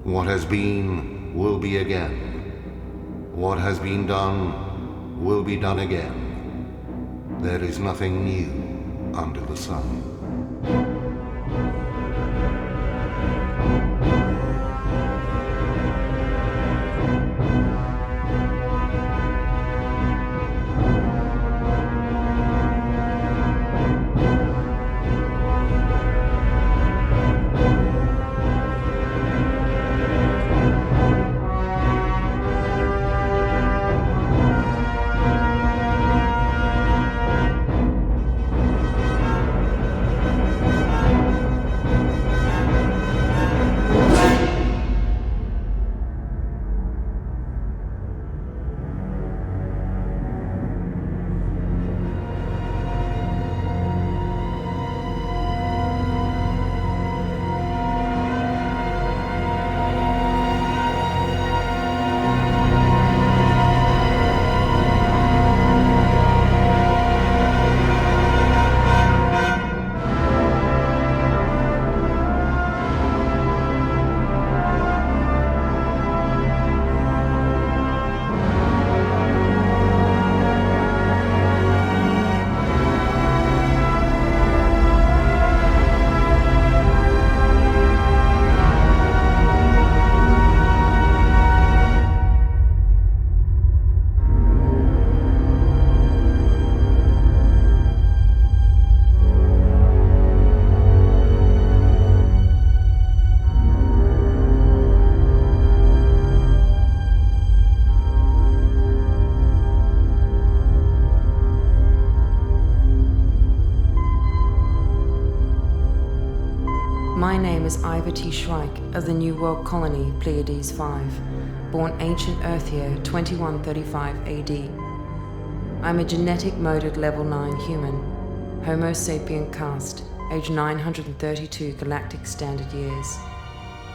What has been will be again. What has been done will be done again. There is nothing new under the sun. My name is Ivat Shryyke of the New World Colony Pleiades 5, born ancient Earth year 2135 AD. I'm a genetic moded level 9 human, Homo sapien caste, age 932 galactic standard years.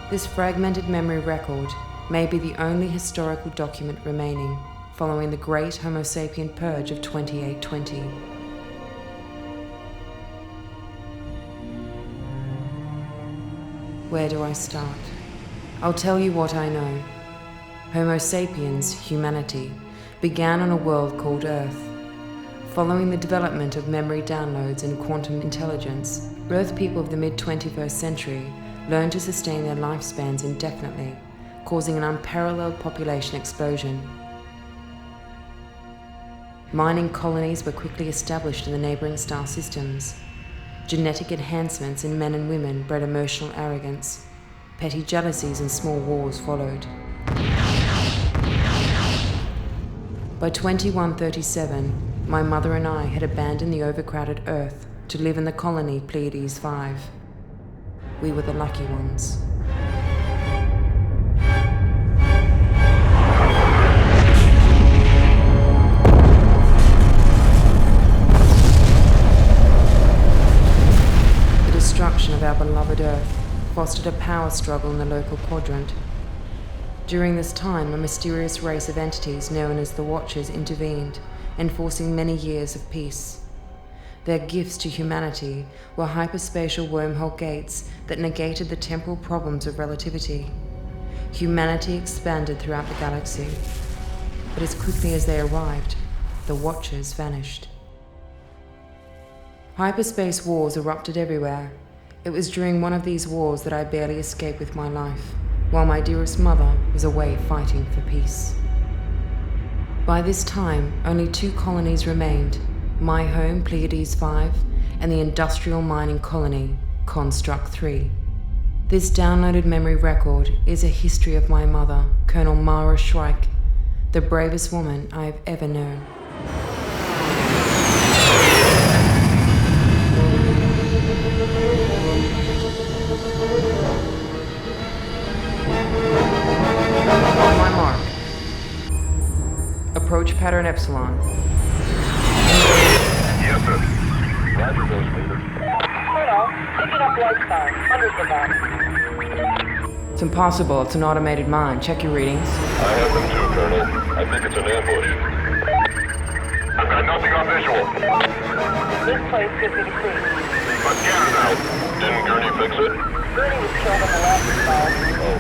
This fragmented memory record may be the only historical document remaining following the great Homo sapien purge of 2820. Where do I start? I'll tell you what I know. Homo sapiens, humanity, began on a world called Earth. Following the development of memory downloads and quantum intelligence, Earth people of the mid-21st century learned to sustain their lifespans indefinitely, causing an unparalleled population explosion. Mining colonies were quickly established in the neighboring star systems. Genetic enhancements in men and women bred emotional arrogance. Petty jealousies and small wars followed. By 2137, my mother and I had abandoned the overcrowded Earth to live in the colony Pleiades 5. We were the lucky ones. Destruction of our beloved Earth fostered a power struggle in the local quadrant. During this time, a mysterious race of entities known as the Watchers intervened, enforcing many years of peace. Their gifts to humanity were hyperspatial wormhole gates that negated the temporal problems of relativity. Humanity expanded throughout the galaxy, but as quickly as they arrived, the Watchers vanished. Hyperspace wars erupted everywhere. It was during one of these wars that I barely escaped with my life, while my dearest mother was away fighting for peace. By this time, only 2 colonies remained, my home, Pleiades 5, and the industrial mining colony, Konstrukts 3. This downloaded memory record is a history of my mother, Colonel Mara Shryyke, the bravest woman I have ever known. On my mark. Approach pattern Epsilon. Yes, sir. Roger, those leader. Colonel, picking up light signs, hundreds of them. It's impossible, it's an automated mine. Check your readings. I have them too, Colonel. I think it's an ambush. I've got nothing on visual. This place gives me the creep. But get it out. Didn't Gurney fix it? Gurney was killed in the last assault. Oh.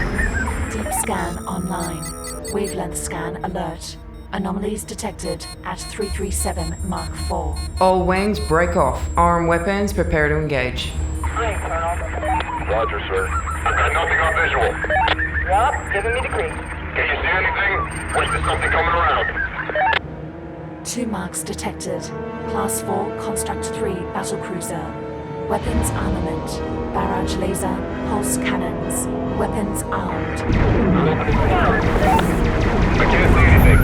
scan online. Wavelength scan alert. Anomalies detected at 337 Mark 4. All wings, break off. Arm weapons, prepare to engage. Green, Colonel. Roger, sir. I've got nothing on visual. Yup, giving me the green. Can you see anything? Or is there something coming around? 2 marks detected. Class 4 Konstrukt 3 battlecruiser. Weapons armament. Barrage laser, pulse cannons. Weapons armed. I can't see anything.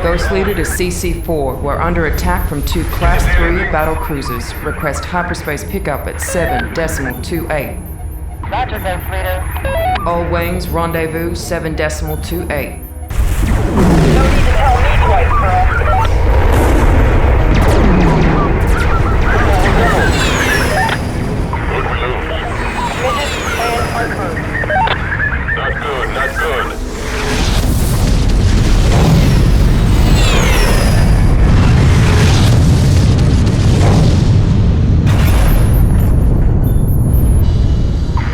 Ghost leader to CC4. We're under attack from 2 Class 3 battle cruisers. Request hyperspace pickup at 7.28. Roger, Ghost Leader. All wings, rendezvous 7.28. No need to tell me twice, Colonel. Who'd we lose? Midget and our crew. Not good, not good.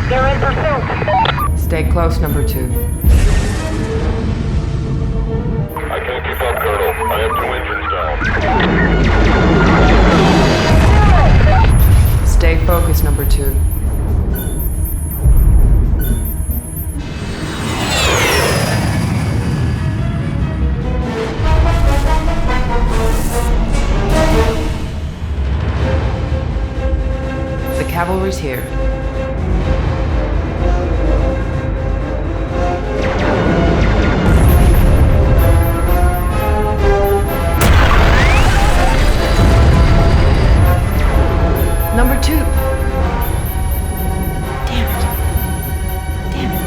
They're in pursuit. Stay close, number 2. I can't keep up, Colonel. I have 2 engines down. Stay focused, number 2. The cavalry's here. Number 2. Damn it. Damn it.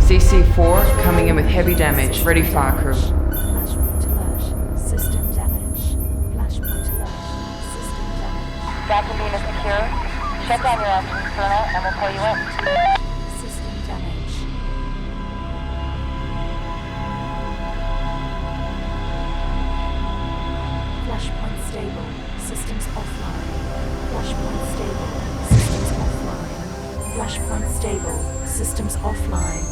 CC4 coming in with heavy damage. Ready fire crew. Flashpoint alert. System damage. Flashpoint alert. System damage. Vacuum is secure. Shut down your engines, Colonel, and we'll pull you in. System damage. Flashpoint stable. Systems offline. Flashpoint stable. Systems offline. Flashpoint stable. Systems offline.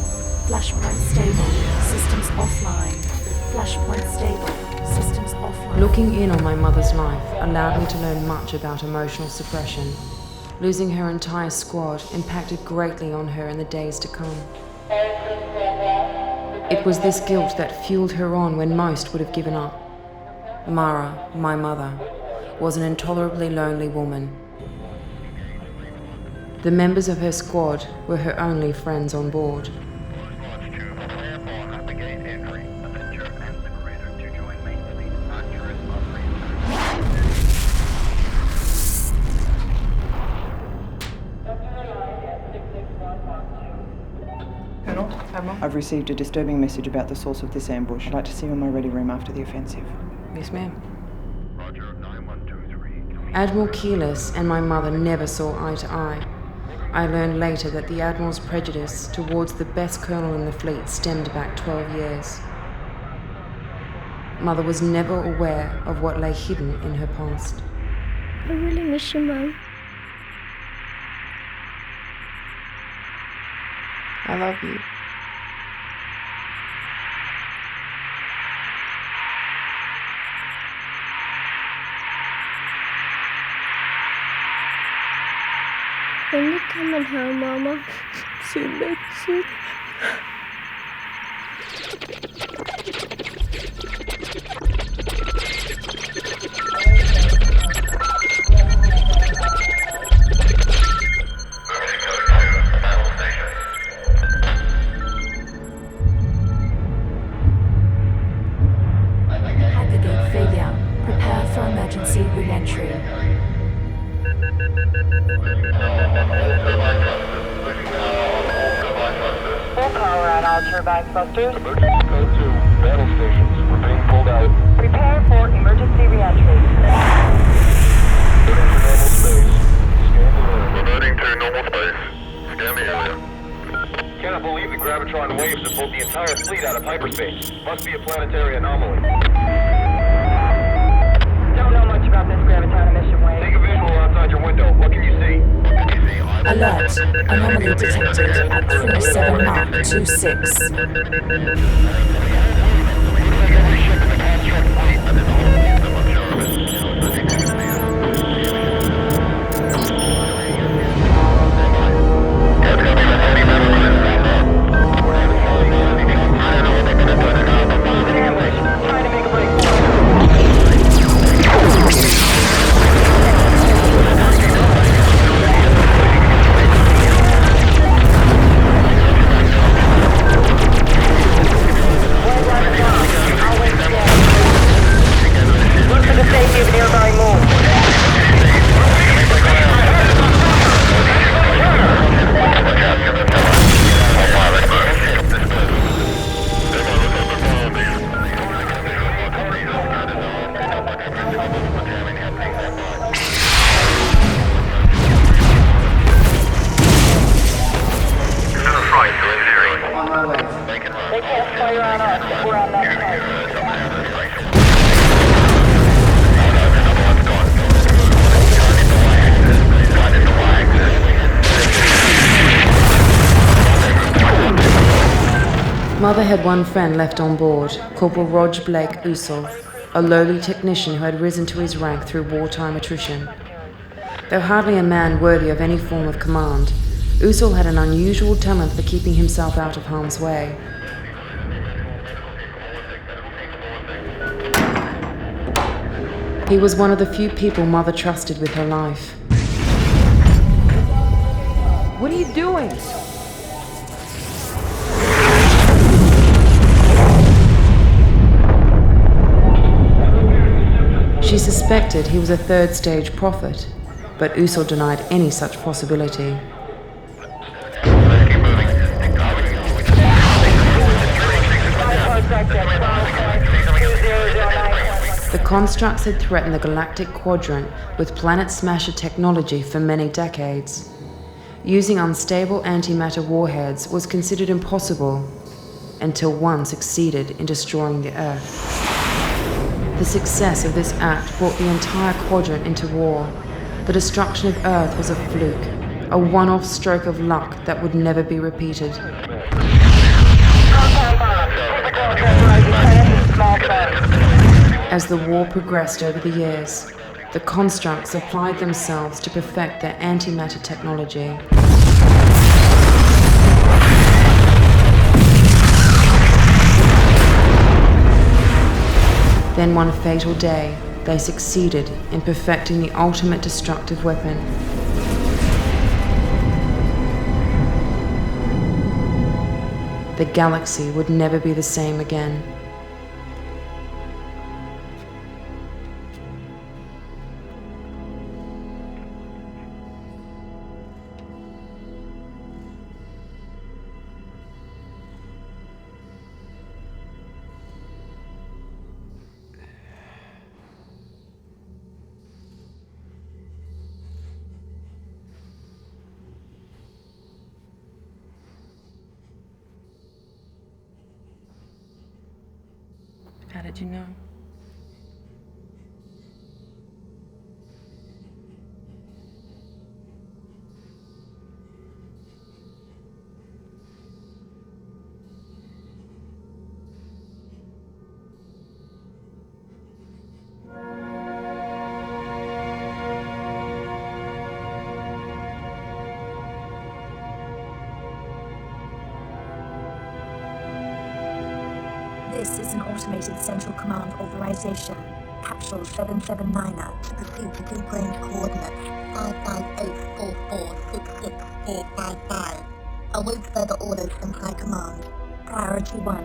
Flashpoint stable. Systems offline. Flashpoint stable. Systems offline. Looking in on my mother's life allowed me to learn much about emotional suppression. Losing her entire squad impacted greatly on her in the days to come. It was this guilt that fueled her on when most would have given up. Mara, my mother, was an intolerably lonely woman. The members of her squad were her only friends on board. Admiral, I've received a disturbing message about the source of this ambush. I'd like to see you in my ready room after the offensive. Yes, ma'am. Roger, 9123. Admiral Keyless and my mother never saw eye to eye. I learned later that the Admiral's prejudice towards the best colonel in the fleet stemmed back 12 years. Mother was never aware of what lay hidden in her past. I really miss you, Mum. I love you. When you coming home, Mama? Soon, baby, soon. Aggregate failure. Prepare for emergency re-entry. Full power on all turbine thrusters. Emergency code 2. Battle stations. We're being pulled out. Prepare for emergency re-entry. Reverting to normal space. Scan the area. Cannot believe the Gravitron waves that pulled the entire fleet out of hyperspace. Must be a planetary anomaly. Don't know much about this Graviton emission wave. Take a visual outside your window. What can you see? Alert. Anomaly detected at 37 Mark 26. They can't fire on us if we're on that side. Mother had one friend left on board, Corporal Roger Blake Usul, a lowly technician who had risen to his rank through wartime attrition. Though hardly a man worthy of any form of command, Usul had an unusual talent for keeping himself out of harm's way. He was one of the few people Mother trusted with her life. What are you doing? She suspected he was a third-stage prophet, but Usul denied any such possibility. The Konstrukts had threatened the galactic quadrant with planet smasher technology for many decades. Using unstable antimatter warheads was considered impossible until one succeeded in destroying the Earth. The success of this act brought the entire quadrant into war. The destruction of Earth was a fluke, a one-off stroke of luck that would never be repeated. As the war progressed over the years, the Konstrukts applied themselves to perfect their antimatter technology. Then one fatal day, they succeeded in perfecting the ultimate destructive weapon. The galaxy would never be the same again. How did you know? This is an automated central command authorization. Capsule 779er to proceed to pre-claimed coordinates 55844666455. Await further orders from High Command. Priority 1.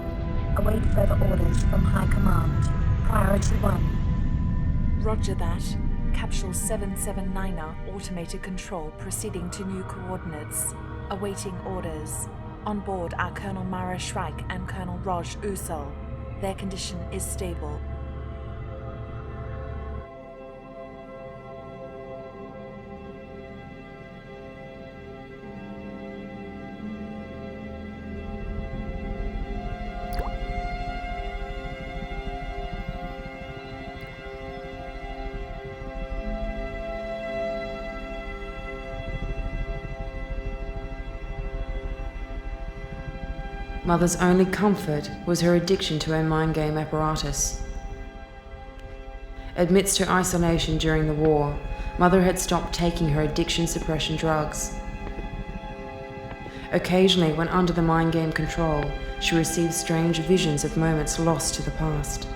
Await further orders from High Command. Priority 1. Roger that. Capsule 779er automated control proceeding to new coordinates. Awaiting orders. On board are Colonel Mara Shryyke and Colonel Roger Usul. Their condition is stable. Mother's only comfort was her addiction to her mind game apparatus. Amidst her isolation during the war, Mother had stopped taking her addiction suppression drugs. Occasionally, when under the mind game control, she received strange visions of moments lost to the past.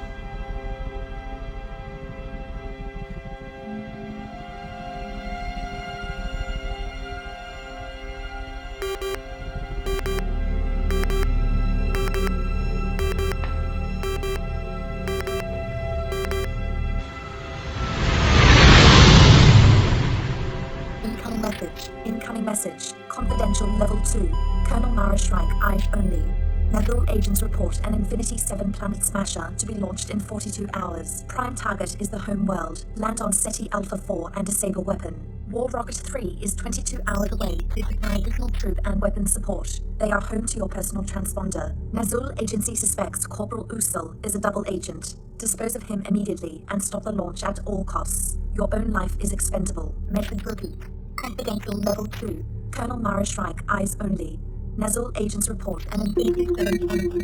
Incoming message. Confidential Level 2. Colonel Mara Shryyke, eyes only. Nephilim agents report an Infinity 7 planet smasher to be launched in 42 hours. Prime target is the home world. Land on SETI Alpha 4 and disable weapon. War Rocket 3 is 22 hours away to supply additional troop and weapon support. They are home to your personal transponder. Nazul agency suspects Corporal Usul is a double agent. Dispose of him immediately and stop the launch at all costs. Your own life is expendable. Message repeat. Confidential Level 2. Colonel Mara Shryyke, eyes only. Nazul agents report an Infinity 7 planet.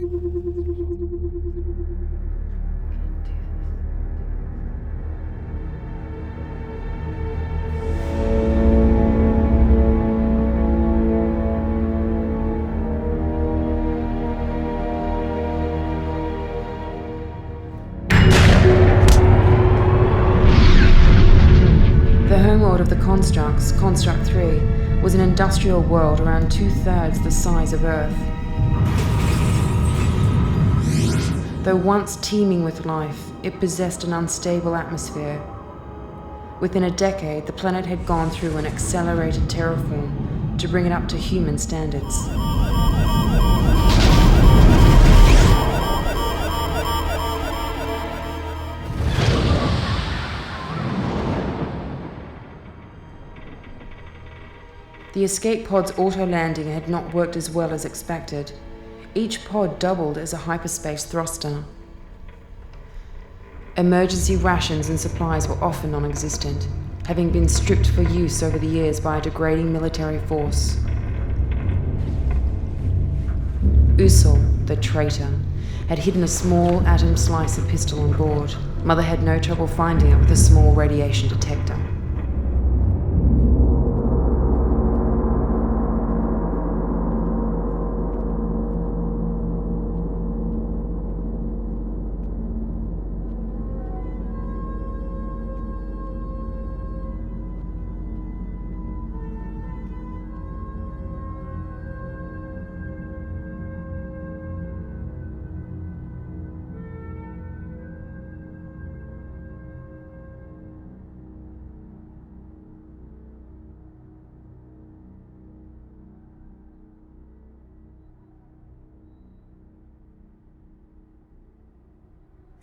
The homeworld of the Konstrukts, Konstrukt 3, was an industrial world around 2/3 the size of Earth. Though once teeming with life, it possessed an unstable atmosphere. Within a decade, the planet had gone through an accelerated terraform to bring it up to human standards. The escape pod's auto-landing had not worked as well as expected. Each pod doubled as a hyperspace thruster. Emergency rations and supplies were often non-existent, having been stripped for use over the years by a degrading military force. Usul, the traitor, had hidden a small atom slicer pistol on board. Mother had no trouble finding it with a small radiation detector.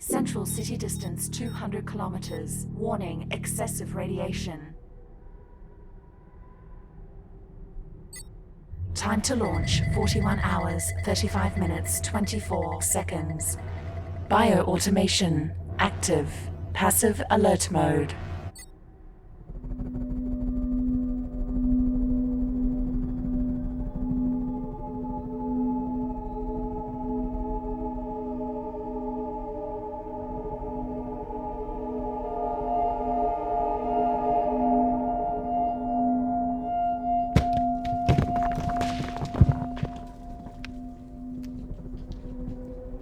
Central city distance 200 kilometers. Warning, excessive radiation. Time to launch, 41 hours, 35 minutes, 24 seconds. Bio-automation, active. Passive alert mode.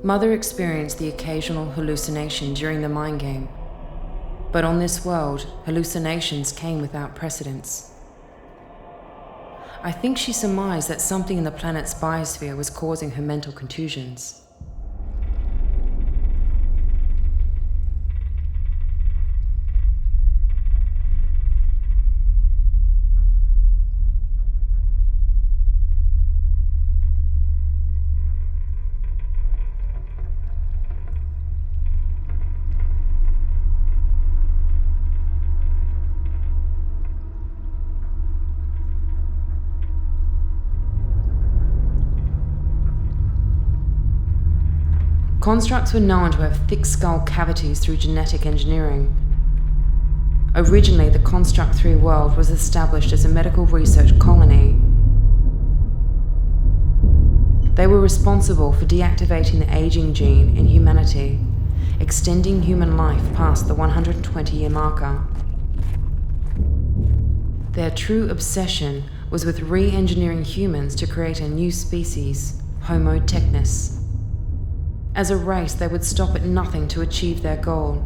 Mother experienced the occasional hallucination during the mind game. But on this world, hallucinations came without precedence. I think she surmised that something in the planet's biosphere was causing her mental contusions. Konstrukts were known to have thick skull cavities through genetic engineering. Originally, the Konstrukt 3 world was established as a medical research colony. They were responsible for deactivating the aging gene in humanity, extending human life past the 120-year marker. Their true obsession was with re-engineering humans to create a new species, Homo Technis. As a race, they would stop at nothing to achieve their goal.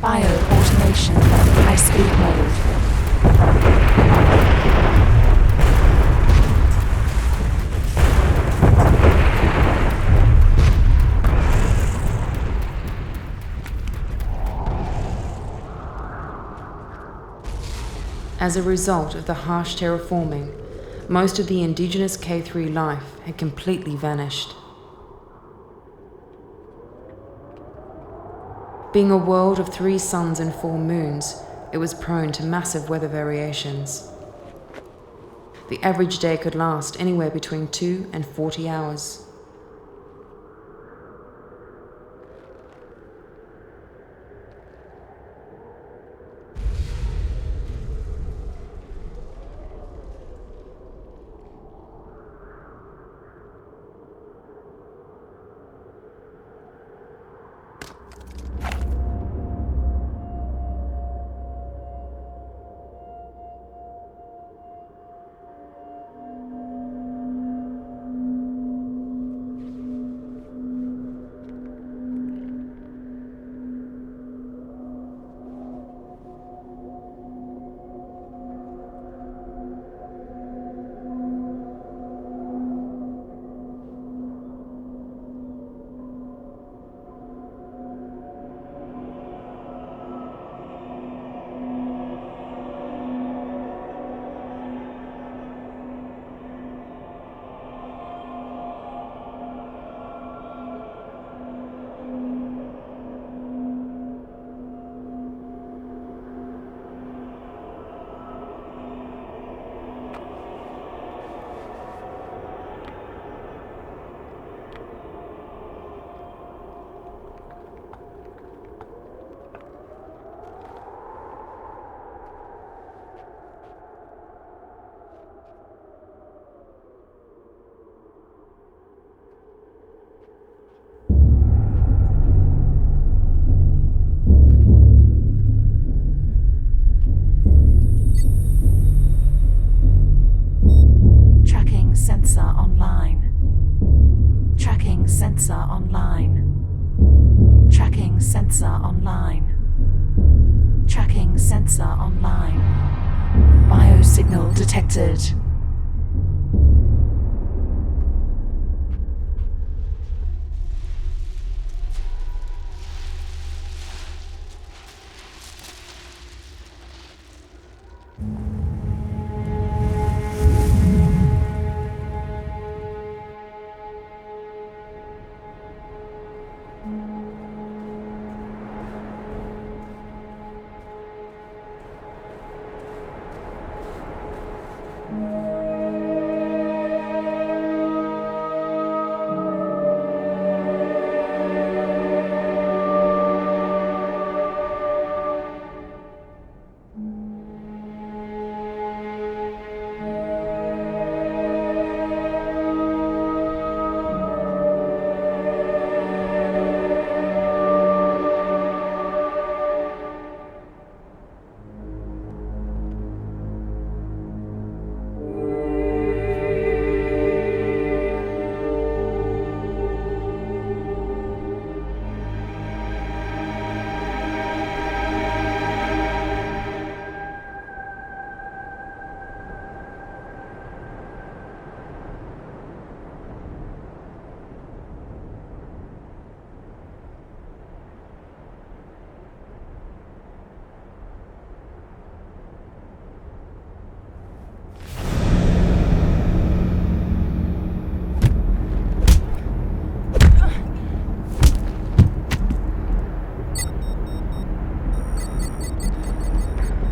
Bio-automation, high-speed mode. As a result of the harsh terraforming, most of the indigenous K3 life had completely vanished. Being a world of 3 suns and 4 moons, it was prone to massive weather variations. The average day could last anywhere between 2 and 40 hours. sensor online. Tracking sensor online. Tracking sensor online. Biosignal detected.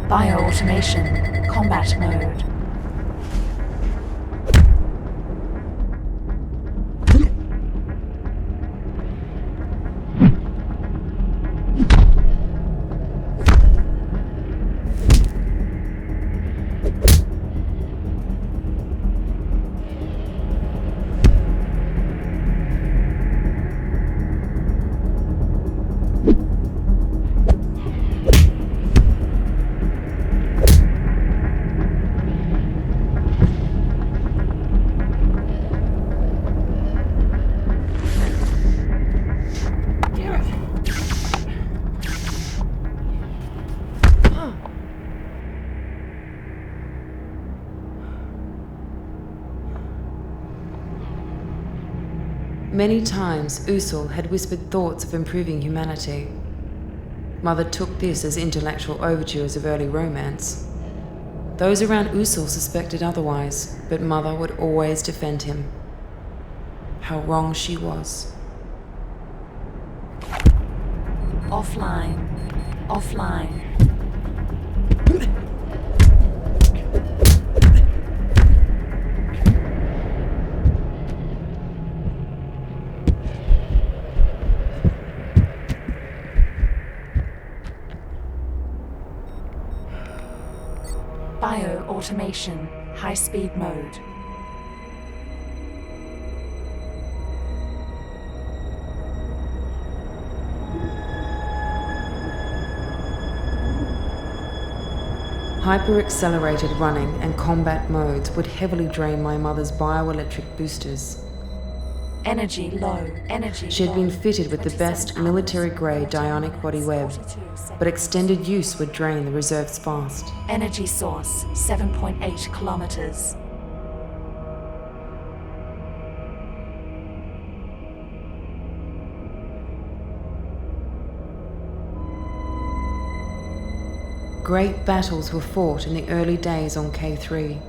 Bio-automation, combat mode. Many times, Usul had whispered thoughts of improving humanity. Mother took this as intellectual overtures of early romance. Those around Usul suspected otherwise, but Mother would always defend him. How wrong she was. Offline. Offline. Bio-automation, high-speed mode. Hyper-accelerated running and combat modes would heavily drain my mother's bioelectric boosters. Energy low. Energy She had been fitted with the best military-grade dionic body web, but extended use would drain the reserves fast. Energy source, 7.8 kilometers. Great battles were fought in the early days on K3.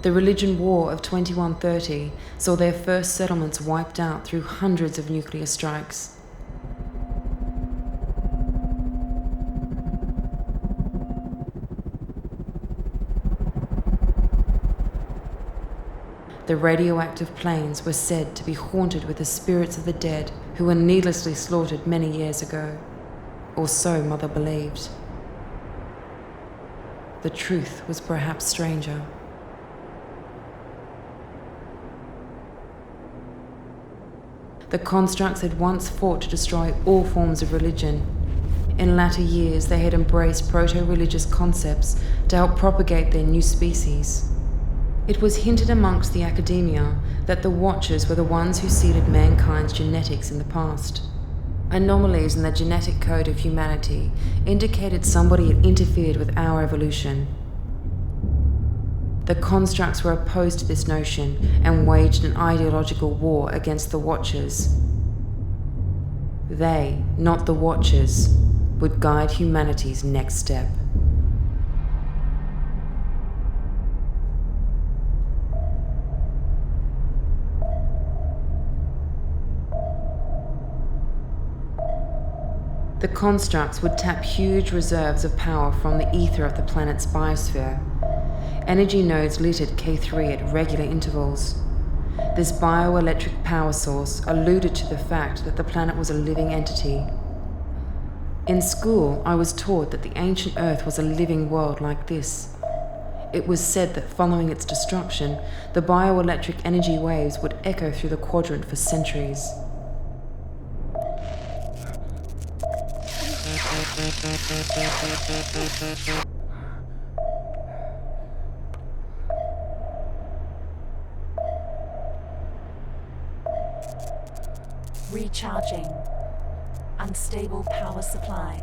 The religion war of 2130 saw their first settlements wiped out through hundreds of nuclear strikes. The radioactive plains were said to be haunted with the spirits of the dead who were needlessly slaughtered many years ago. Or so Mother believed. The truth was perhaps stranger. The Konstrukts had once fought to destroy all forms of religion. In latter years, they had embraced proto-religious concepts to help propagate their new species. It was hinted amongst the academia that the Watchers were the ones who seeded mankind's genetics in the past. Anomalies in the genetic code of humanity indicated somebody had interfered with our evolution. The Konstrukts were opposed to this notion and waged an ideological war against the Watchers. They, not the Watchers, would guide humanity's next step. The Konstrukts would tap huge reserves of power from the ether of the planet's biosphere. Energy nodes lit at K3 at regular intervals. This bioelectric power source alluded to the fact that the planet was a living entity. In school, I was taught that the ancient Earth was a living world like this. It was said that following its destruction, the bioelectric energy waves would echo through the quadrant for centuries. Recharging. Unstable power supply.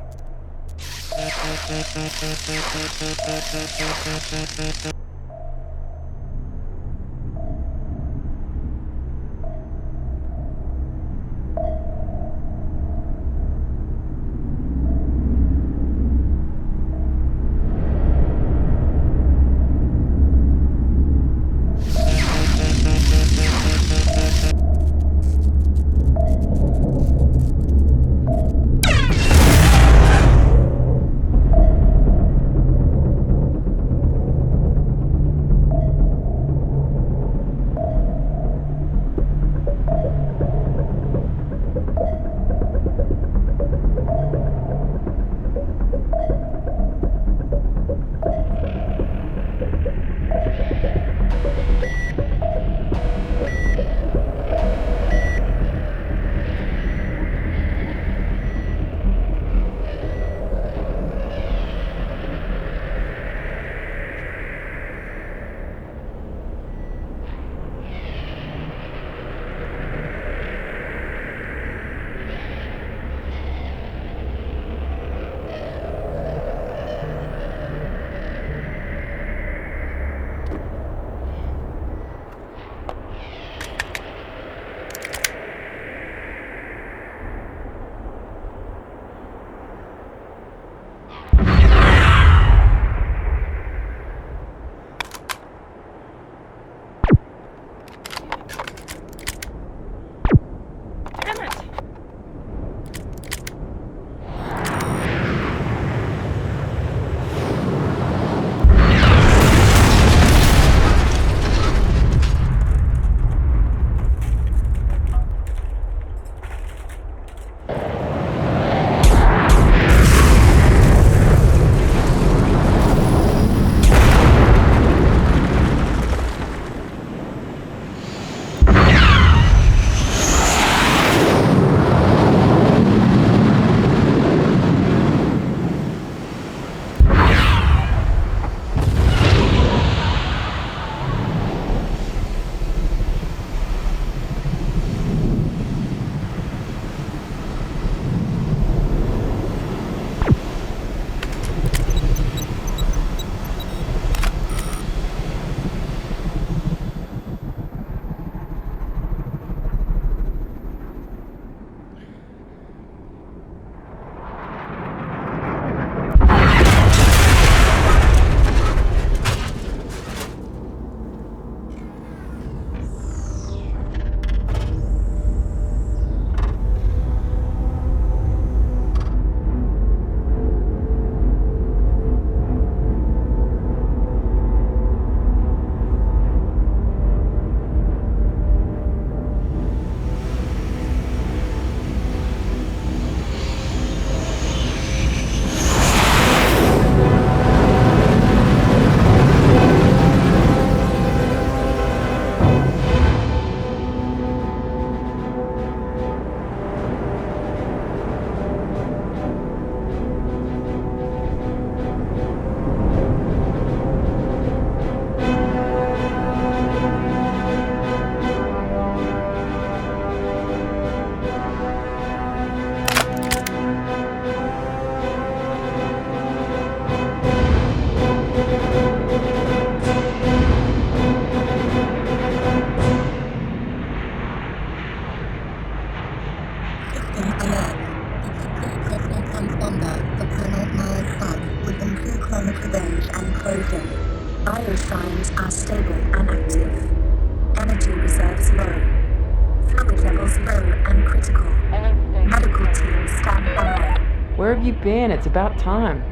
Where have you been? It's about time.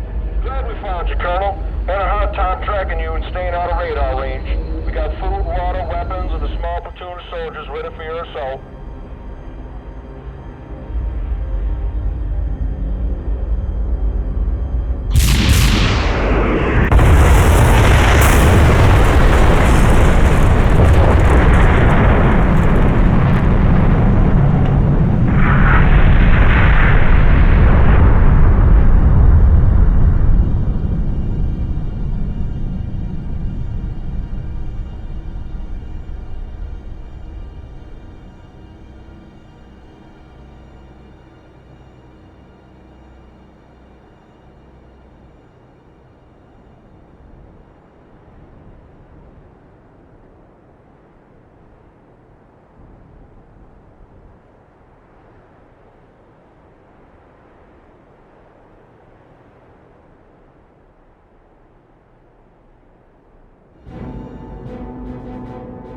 Glad we found you, Colonel. Had a hard time tracking you and staying out of radar range. We got food, water, weapons, and a small platoon of soldiers ready for your assault.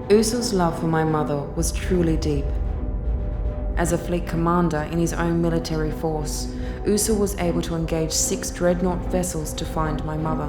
Usul's love for my mother was truly deep. As a fleet commander in his own military force, Usul was able to engage 6 dreadnought vessels to find my mother.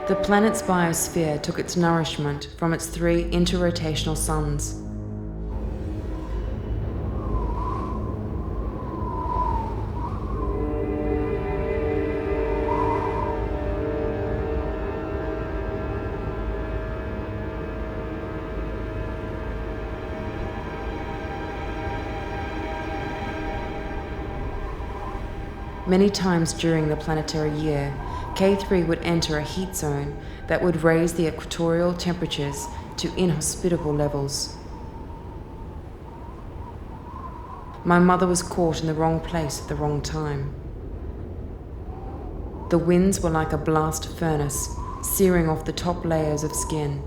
The planet's biosphere took its nourishment from its 3 interrotational suns. Many times during the planetary year, K3 would enter a heat zone that would raise the equatorial temperatures to inhospitable levels. My mother was caught in the wrong place at the wrong time. The winds were like a blast furnace, searing off the top layers of skin.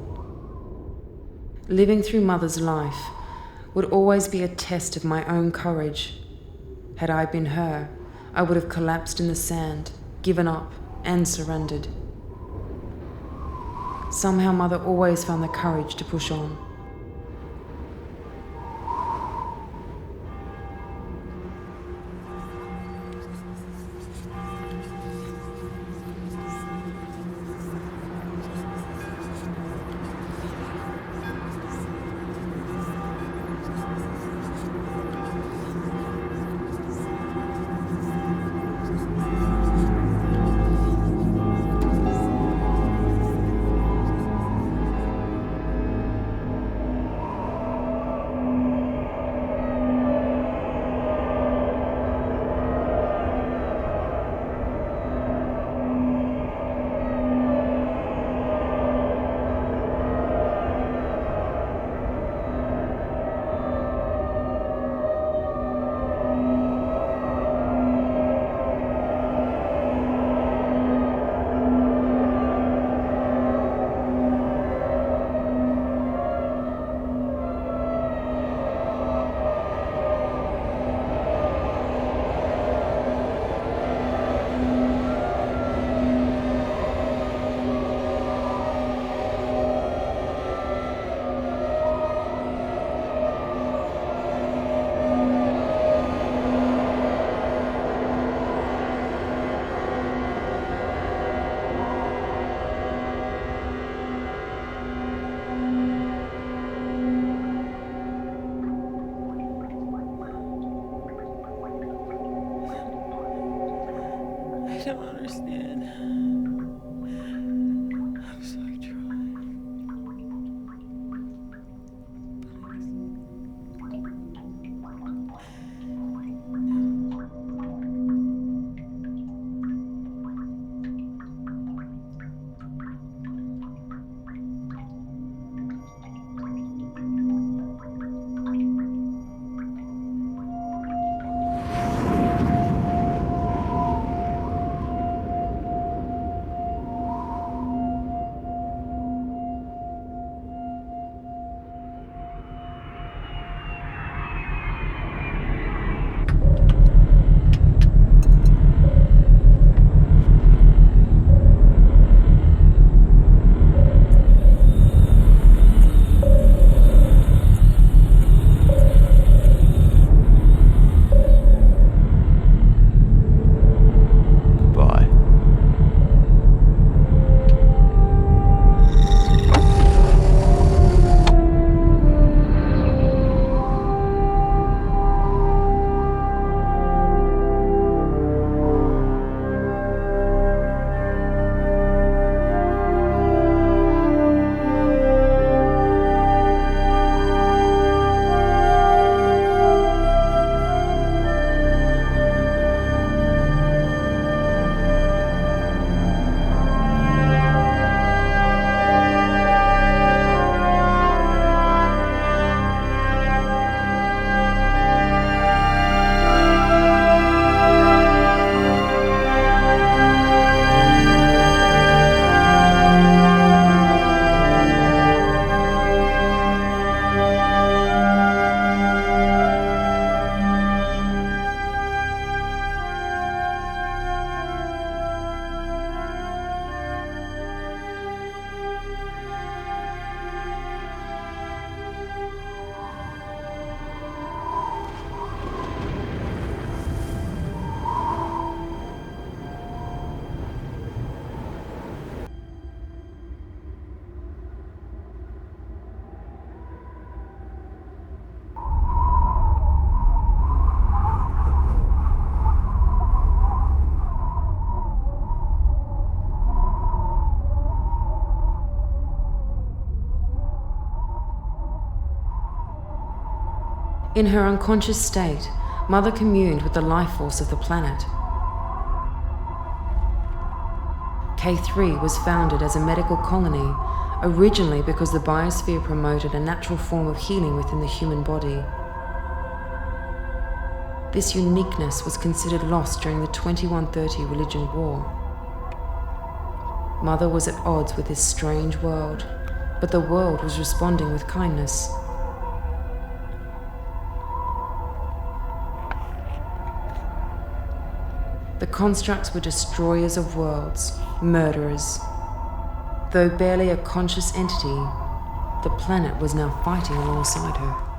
Living through Mother's life would always be a test of my own courage. Had I been her, I would have collapsed in the sand, given up, and surrendered. Somehow Mother always found the courage to push on. I don't understand. I'm so trying. In her unconscious state, Mother communed with the life force of the planet. K3 was founded as a medical colony, originally because the biosphere promoted a natural form of healing within the human body. This uniqueness was considered lost during the 2130 religion war. Mother was at odds with this strange world, but the world was responding with kindness. The Konstrukts were destroyers of worlds, murderers. Though barely a conscious entity, the planet was now fighting alongside her.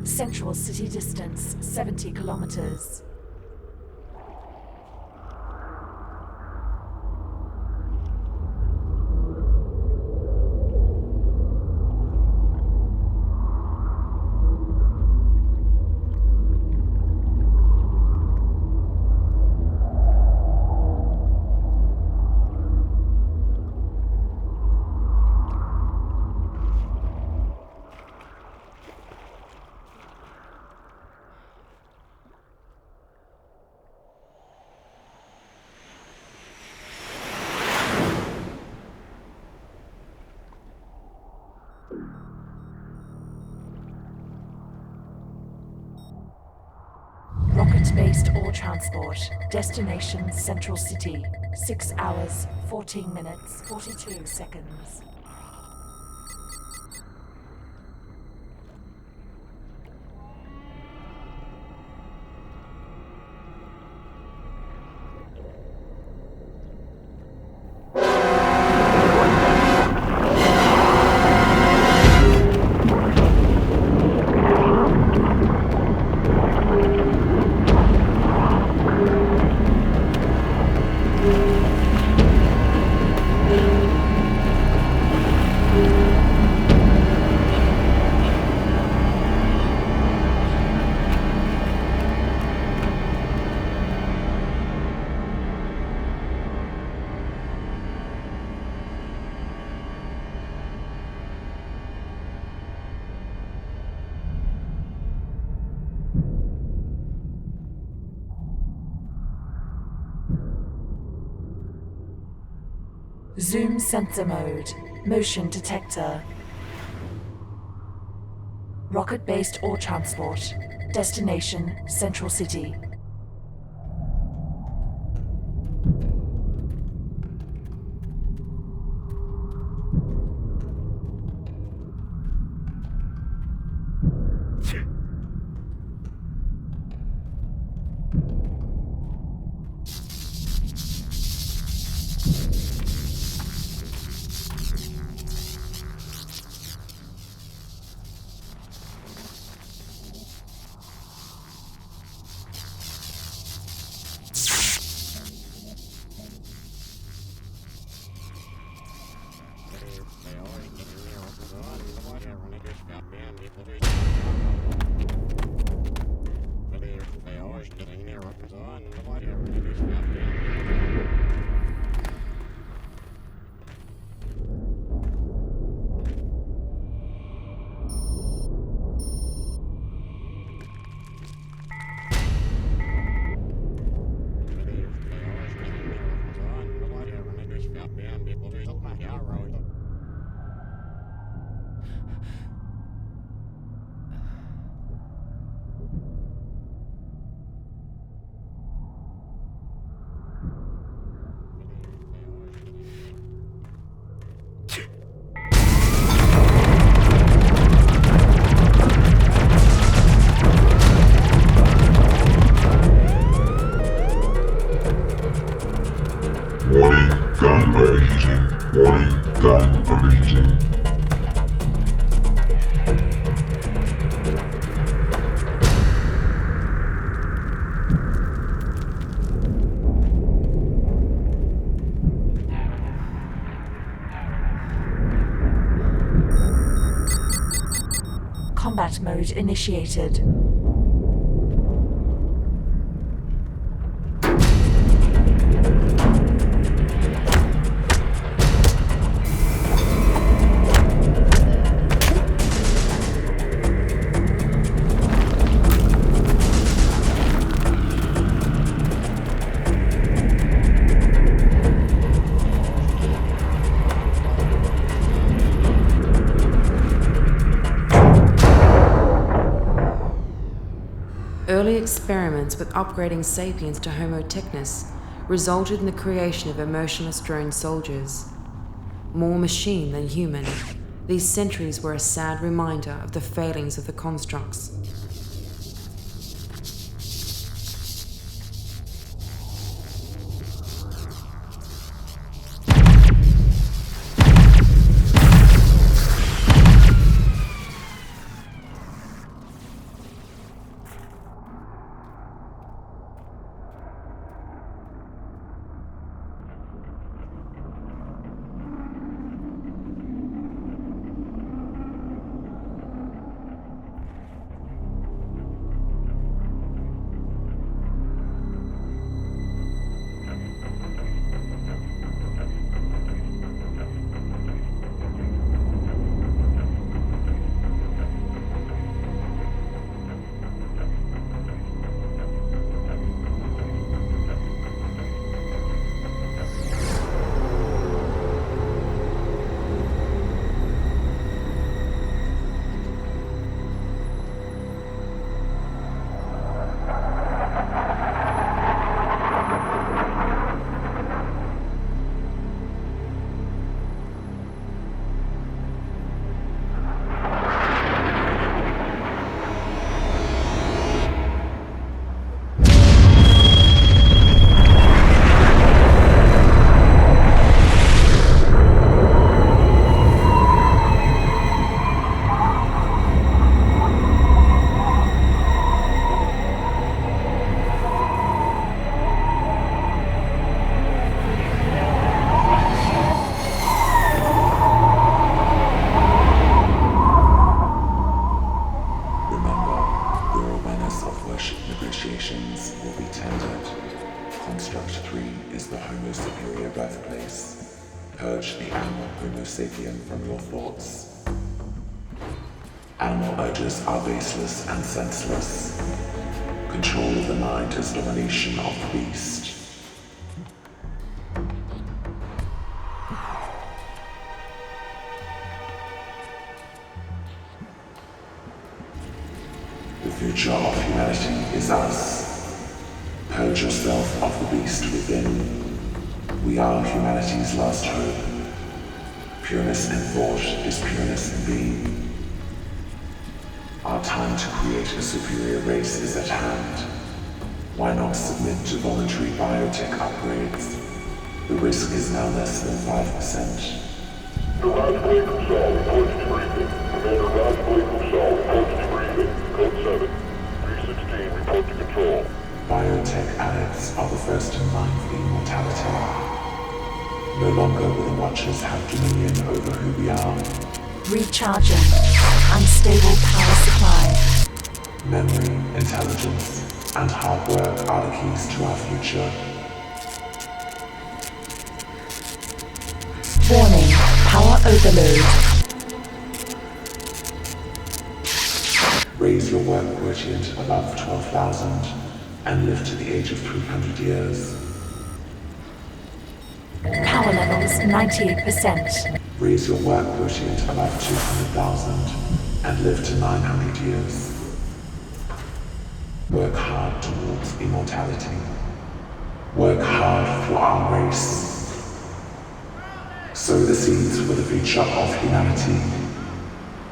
Central city distance, 70 kilometers. Rocket-based ore transport. Destination Central City. 6 hours, 14 minutes, 42 seconds. Zoom sensor mode. Motion detector. Rocket-based ore transport. Destination Central City. Combat mode initiated. Early experiments with upgrading sapiens to Homo technis resulted in the creation of emotionless drone soldiers. More machine than human, these sentries were a sad reminder of the failings of the Konstrukts. Construct 3 is the Homo superior birthplace. Purge the animal Homo sapien from your thoughts. Animal urges are baseless and senseless. Control of the mind is domination of the beast. The future of humanity is us. Purge yourself of the beast within. We are humanity's last hope. Pureness in thought is pureness in being. Our time to create a superior race is at hand. Why not submit to voluntary biotech upgrades? The risk is now less than 5%. Commander Roswell reports debriefing. Commander Roswell reports debriefing. Code 7. 316, report to control. Biotech addicts are the first in line for immortality. No longer will the Watchers have dominion over who we are. Recharging. Unstable power supply. Memory, intelligence, and hard work are the keys to our future. Warning. Power overload. Raise your work quotient above 12,000 and live to the age of 300 years. Power levels 98%. Raise your work quotient above 200,000 and live to 900 years. Work hard towards immortality. Work hard for our race. Sow the seeds for the future of humanity.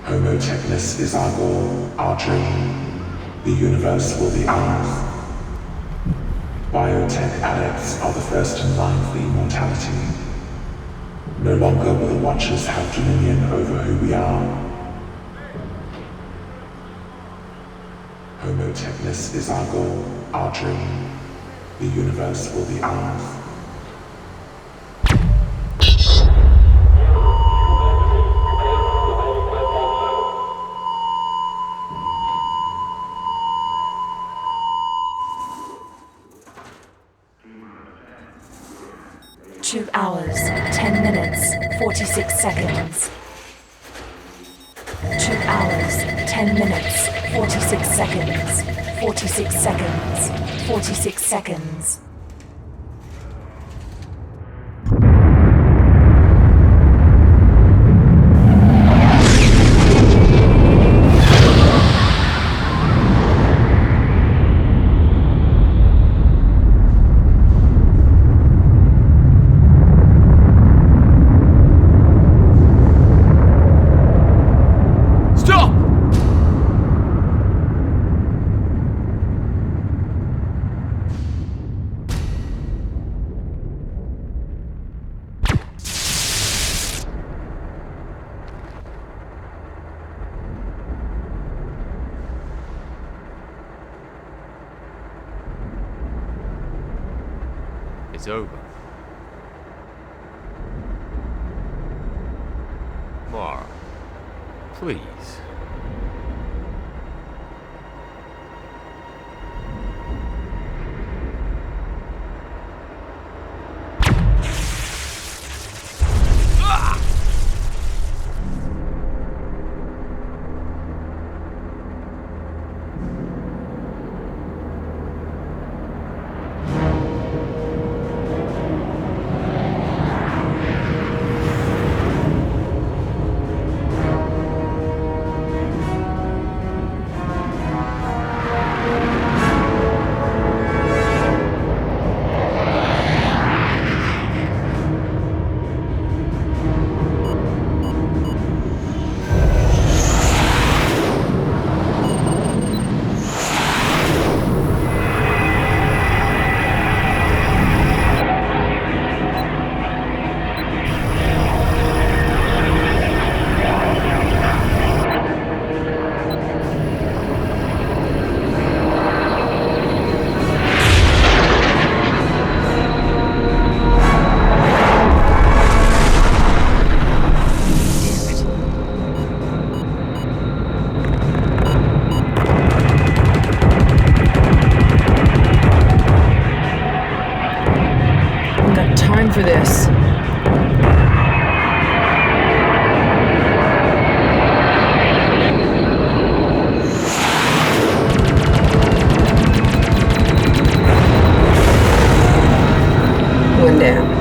Homo Technis is our goal, our dream. The universe will be ours. Biotech adepts are the first in line for immortality. No longer will the Watchers have dominion over who we are. Homo Technis is our goal, our dream. The universe will be ours. Two hours, 10 minutes, 46 seconds. 2 hours, 10 minutes, 46 seconds. 46 seconds. 46 seconds. It's over. Mara, please. For this. One down.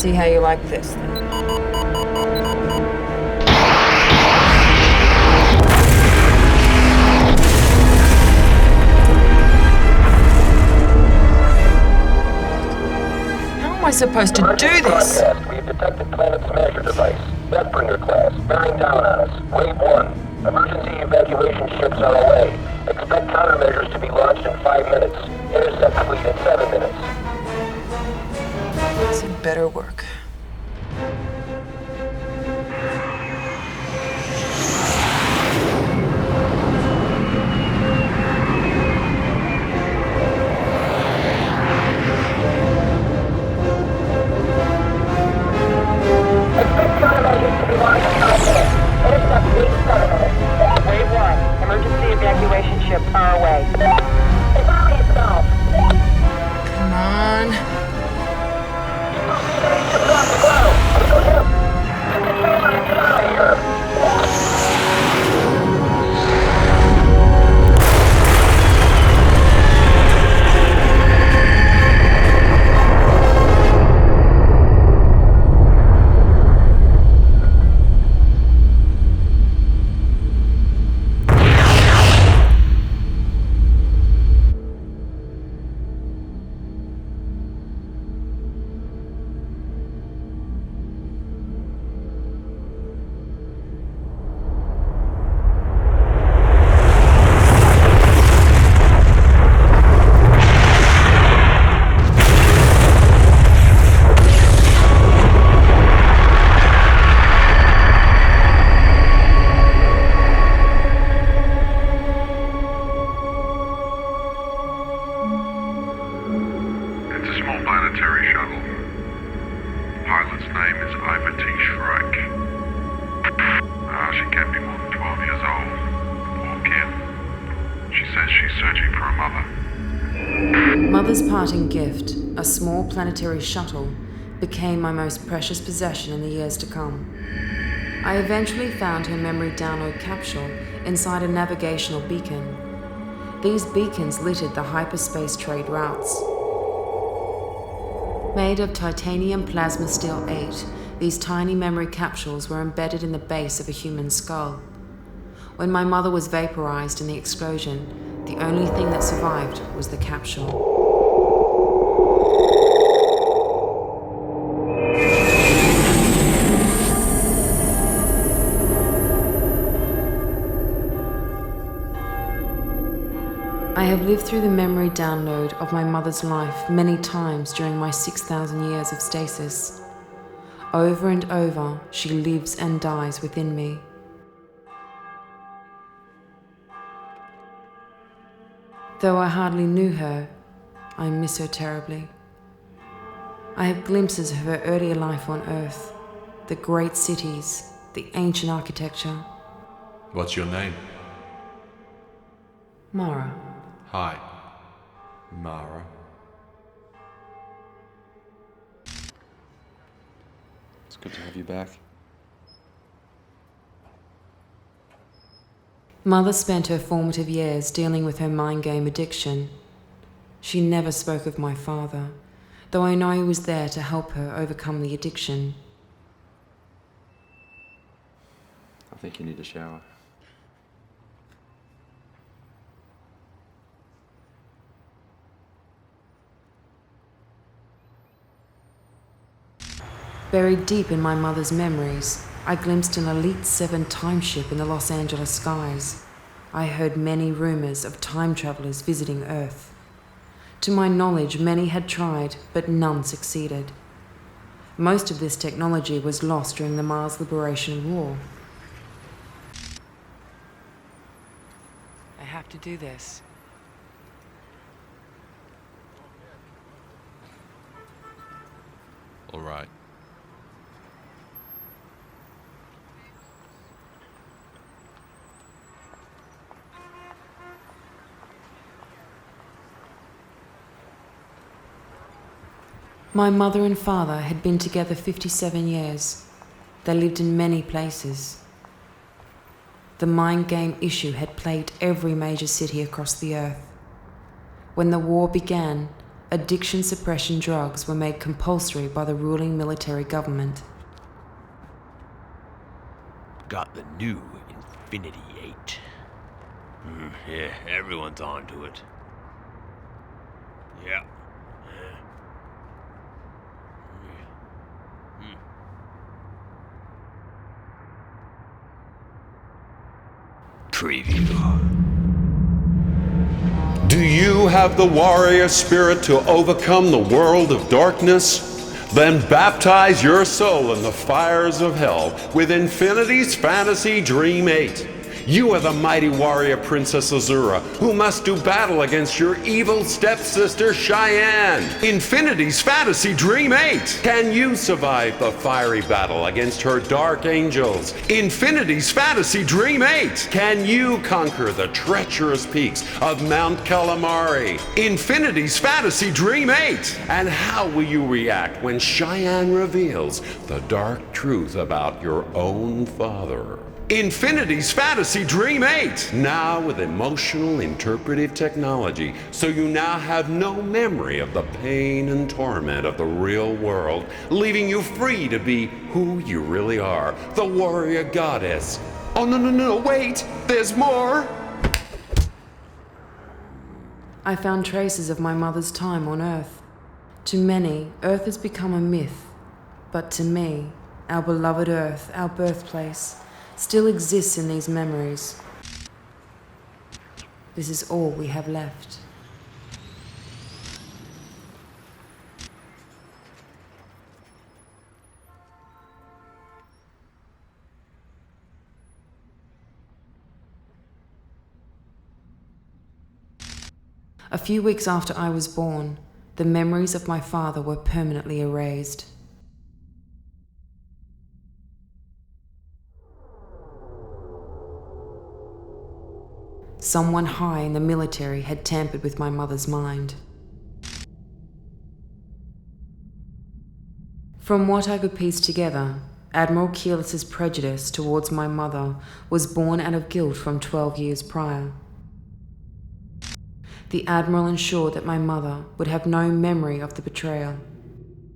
See how you like this, then. How am I supposed to do this? We've detected Planet Smasher device. Deathbringer class. Bearing down on us. Wave 1. Emergency evacuation ships are away. Expect countermeasures to be launched in 5 minutes. Intercept fleet in 7 minutes. This had better work. Expect countermeasures to be launched in 5 minutes. Intercept fleet in 7 minutes. Wave 1. Emergency evacuation ships are away. It's already itself. Come on. Mother's parting gift, a small planetary shuttle, became my most precious possession in the years to come. I eventually found her memory download capsule inside a navigational beacon. These beacons littered the hyperspace trade routes. Made of titanium plasma steel 8, these tiny memory capsules were embedded in the base of a human skull. When my mother was vaporized in the explosion, the only thing that survived was the capsule. I have lived through the memory download of my mother's life many times during my 6,000 years of stasis. Over and over, she lives and dies within me. Though I hardly knew her, I miss her terribly. I have glimpses of her earlier life on Earth, the great cities, the ancient architecture. What's your name? Mara. Hi, Mara. It's good to have you back. Mother spent her formative years dealing with her mind game addiction. She never spoke of my father, though I know he was there to help her overcome the addiction. I think you need a shower. Buried deep in my mother's memories, I glimpsed an Elite 7 timeship in the Los Angeles skies. I heard many rumors of time travelers visiting Earth. To my knowledge, many had tried, but none succeeded. Most of this technology was lost during the Mars Liberation War. I have to do this. All right. My mother and father had been together 57 years. They lived in many places. The mind game issue had plagued every major city across the Earth. When the war began, addiction suppression drugs were made compulsory by the ruling military government. Got the new Infinity 8. Yeah, everyone's onto it. Yeah. Preview. Do you have the warrior spirit to overcome the world of darkness? Then baptize your soul in the fires of hell with Infinity's Fantasy Dream 8. You are the mighty warrior Princess Azura, who must do battle against your evil stepsister Cheyenne. Infinity's Fantasy Dream 8. Can you survive the fiery battle against her dark angels? Infinity's Fantasy Dream 8. Can you conquer the treacherous peaks of Mount Calamari? Infinity's Fantasy Dream 8. And how will you react when Cheyenne reveals the dark truth about your own father? Infinity's Fantasy Dream 8, now with emotional interpretive technology, so you now have no memory of the pain and torment of the real world, leaving you free to be who you really are, the warrior goddess. Oh, no, wait, there's more! I found traces of my mother's time on Earth. To many, Earth has become a myth, but to me, our beloved Earth, our birthplace, still exists in these memories. This is all we have left. A few weeks after I was born, the memories of my father were permanently erased. Someone high in the military had tampered with my mother's mind. From what I could piece together, Admiral Keyless's prejudice towards my mother was born out of guilt from 12 years prior. The Admiral ensured that my mother would have no memory of the betrayal.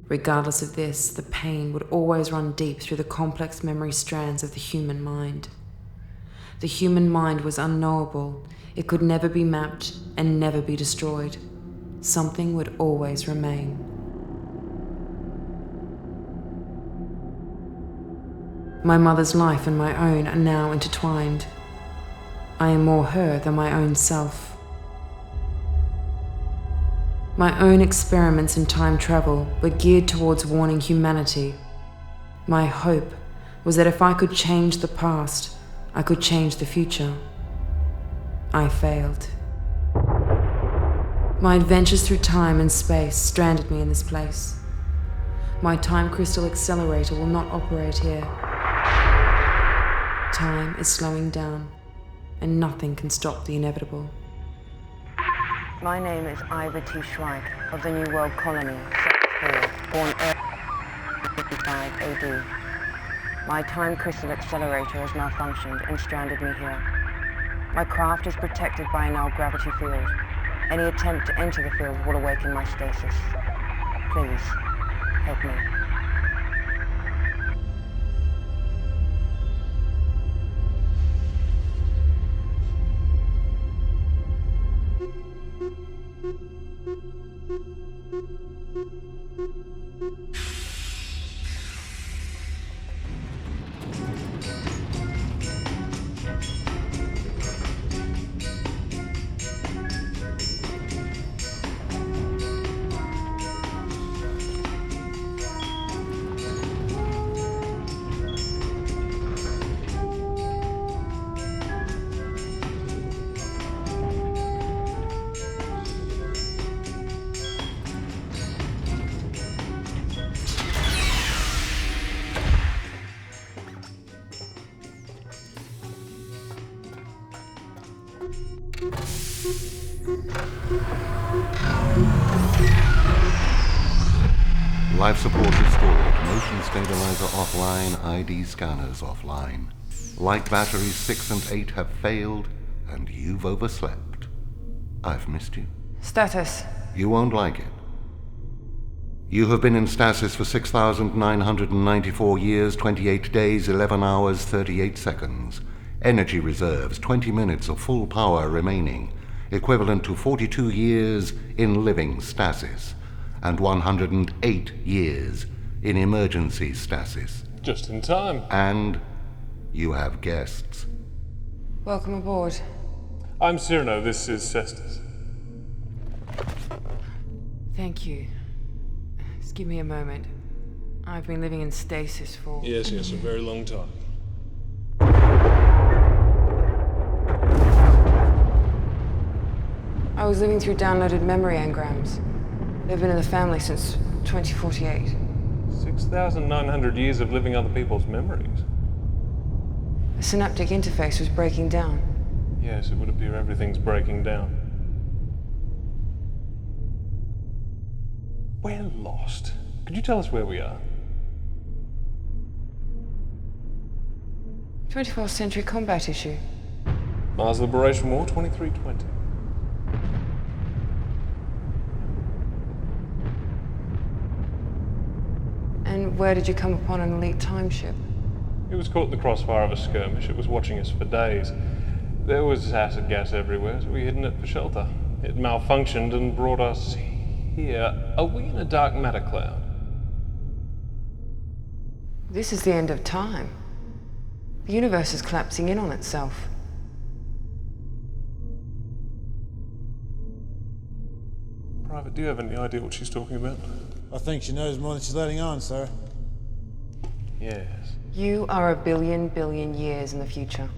Regardless of this, the pain would always run deep through the complex memory strands of the human mind. The human mind was unknowable. It could never be mapped and never be destroyed. Something would always remain. My mother's life and my own are now intertwined. I am more her than my own self. My own experiments in time travel were geared towards warning humanity. My hope was that if I could change the past, I could change the future. I failed. My adventures through time and space stranded me in this place. My time crystal accelerator will not operate here. Time is slowing down, and nothing can stop the inevitable. My name is Ivat Shryyke of the New World Colony, Sex 4, born Earth 55 AD. My time crystal accelerator has malfunctioned and stranded me here. My craft is protected by a null gravity field. Any attempt to enter the field will awaken my stasis. Please, help me. Life support restored, motion stabilizer offline, ID scanners offline. Light batteries 6 and 8 have failed, and you've overslept. I've missed you. Status. You won't like it. You have been in stasis for 6,994 years, 28 days, 11 hours, 38 seconds. Energy reserves, 20 minutes of full power remaining, equivalent to 42 years in living stasis, and 108 years in emergency stasis. Just in time. And you have guests. Welcome aboard. I'm Cyrano, this is Cestus. Thank you. Just give me a moment. I've been living in stasis for... Yes, a very long time. I was living through downloaded memory engrams. They've been in the family since 2048. 6,900 years of living other people's memories. The synaptic interface was breaking down. Yes, it would appear everything's breaking down. We're lost. Could you tell us where we are? 24th century combat issue. Mars Liberation War 2320. And where did you come upon an elite time ship? It was caught in the crossfire of a skirmish. It was watching us for days. There was acid gas everywhere, so we hid in it for shelter. It malfunctioned and brought us here. Are we in a dark matter cloud? This is the end of time. The universe is collapsing in on itself. Private, do you have any idea what she's talking about? I think she knows more than she's letting on, sir. Yes. You are a billion years in the future.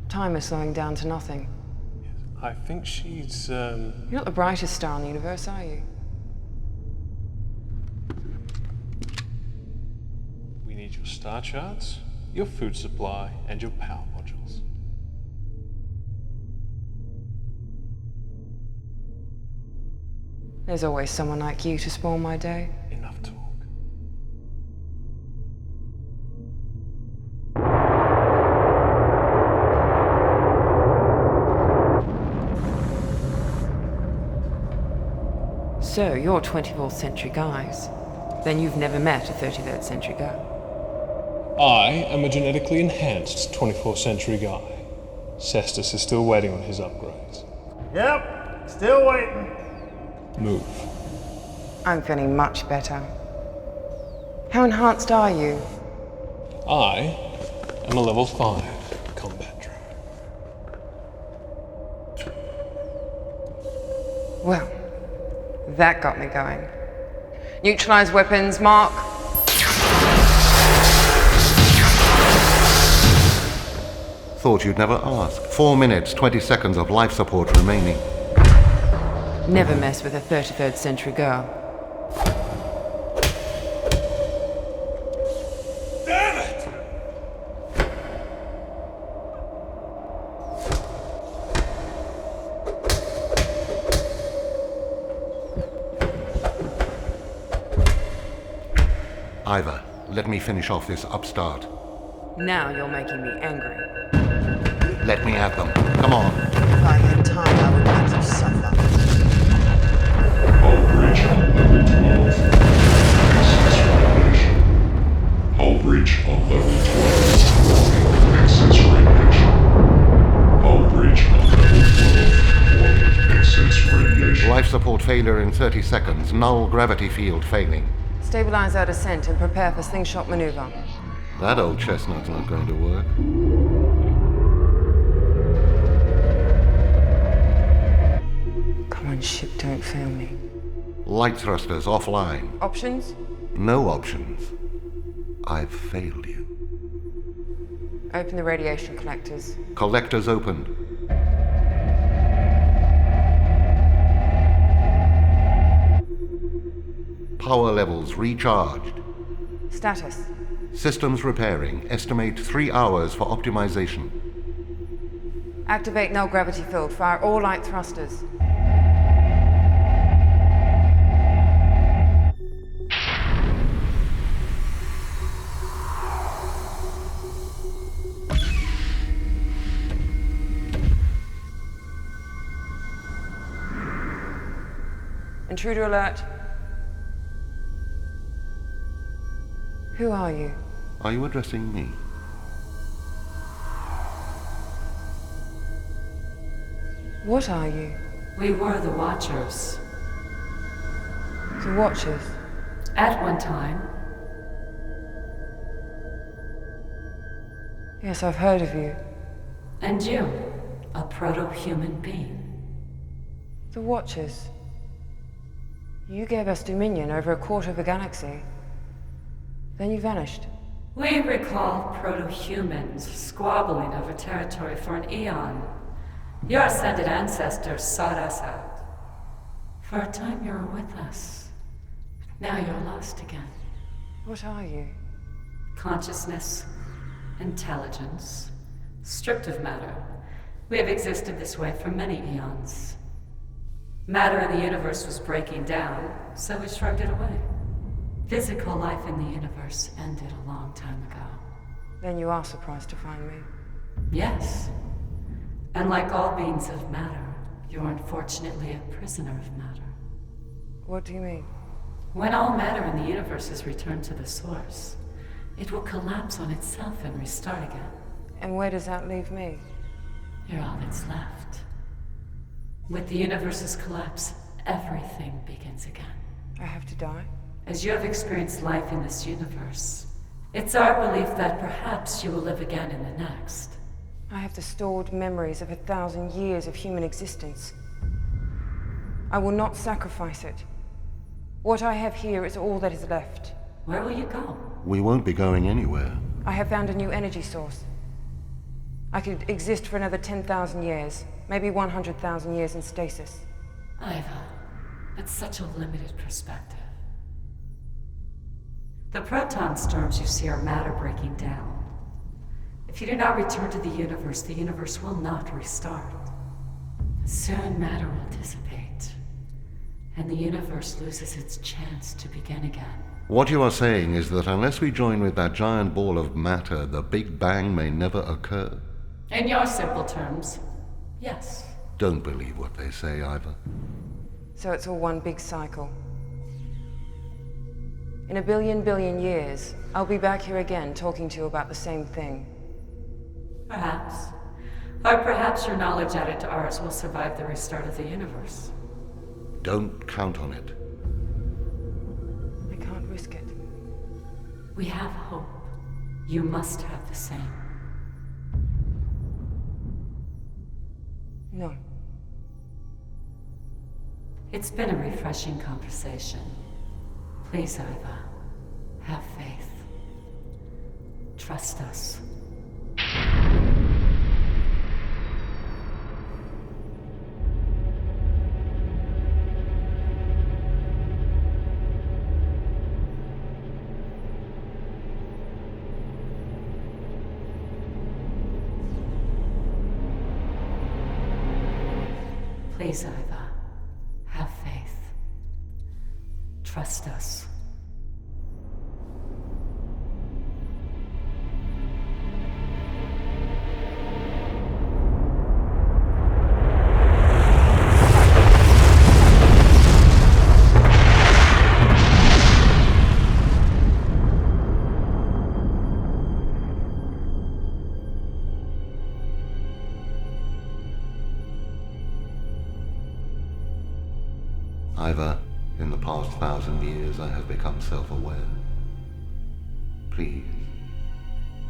Time is slowing down to nothing. Yes. I think she's, You're not the brightest star in the universe, are you? We need your star charts, your food supply, and your power modules. There's always someone like you to spoil my day. Enough talk. So, you're 24th century guys. Then you've never met a 33rd century guy. I am a genetically enhanced 24th century guy. Cestus is still waiting on his upgrades. Yep, still waiting. Move. I'm feeling much better. How enhanced are you? I am a level 5 combat droid. Well, that got me going. Neutralize weapons, mark. Thought you'd never ask. 4 minutes, 20 seconds of life support remaining. Never mess with a 33rd century girl. Damn it! Ivat, let me finish off this upstart. Now you're making me angry. Let me at them. Come on. If I had time, I would make you suffer. Hull breach on level 12. Access radiation. Hull breach on level 12. Access radiation. Hull breach on level 12. Access radiation. Life support failure in 30 seconds. Null gravity field failing. Stabilize our descent and prepare for slingshot maneuver. That old chestnut's not going to work. Come on, ship, don't fail me. Light thrusters offline. Options? No options. I've failed you. Open the radiation collectors. Collectors opened. Power levels recharged. Status. Systems repairing. Estimate 3 hours for optimization. Activate null gravity field. Fire all light thrusters. Intruder alert. Who are you? Are you addressing me? What are you? We were the Watchers. The Watchers? At one time. Yes, I've heard of you. And you, a proto-human being. The Watchers? You gave us dominion over a quarter of a galaxy. Then you vanished. We recall proto-humans squabbling over territory for an eon. Your ascended ancestors sought us out. For a time you were with us. Now you're lost again. What are you? Consciousness, intelligence, stripped of matter. We have existed this way for many eons. Matter in the universe was breaking down, so we shrugged it away. Physical life in the universe ended a long time ago. Then you are surprised to find me. Yes. And like all beings of matter, you're unfortunately a prisoner of matter. What do you mean? When all matter in the universe is returned to the source, it will collapse on itself and restart again. And where does that leave me? You're all that's left. With the universe's collapse, everything begins again. I have to die? As you have experienced life in this universe, it's our belief that perhaps you will live again in the next. I have the stored memories of 1,000 years of human existence. I will not sacrifice it. What I have here is all that is left. Where will you go? We won't be going anywhere. I have found a new energy source. I could exist for another 10,000 years, maybe 100,000 years in stasis. Iva, that's such a limited perspective. The proton storms you see are matter breaking down. If you do not return to the universe will not restart. Soon matter will dissipate, and the universe loses its chance to begin again. What you are saying is that unless we join with that giant ball of matter, the Big Bang may never occur? In your simple terms, yes. Don't believe what they say, Iva. So it's all one big cycle. In a billion years, I'll be back here again talking to you about the same thing. Perhaps. Or perhaps your knowledge added to ours will survive the restart of the universe. Don't count on it. I can't risk it. We have hope. You must have the same. No. It's been a refreshing conversation. Please, Iva, have faith. Trust us. Please, Iva, have faith. Trust us. Iva, in the past 1,000 years I have become self-aware. Please,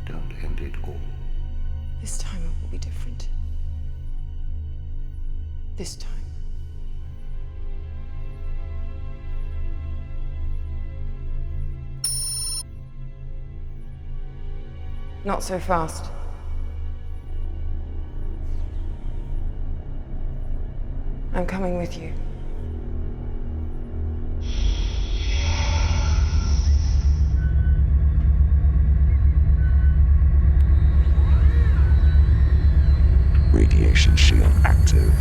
don't end it all. This time it will be different. This time. Not so fast. I'm coming with you. Radiation shield active.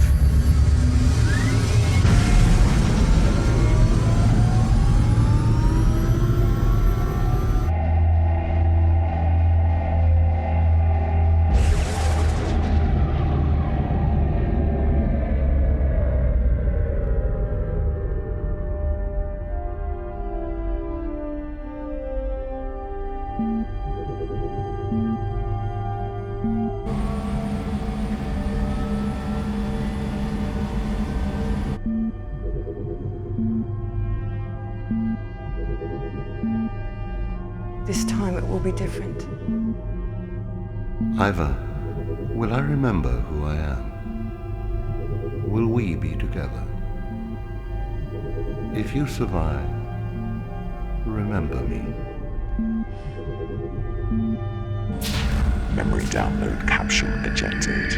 This time it will be different. Ivat, will I remember who I am? Will we be together? If you survive, remember me. Memory download capsule ejected.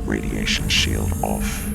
Radiation shield off.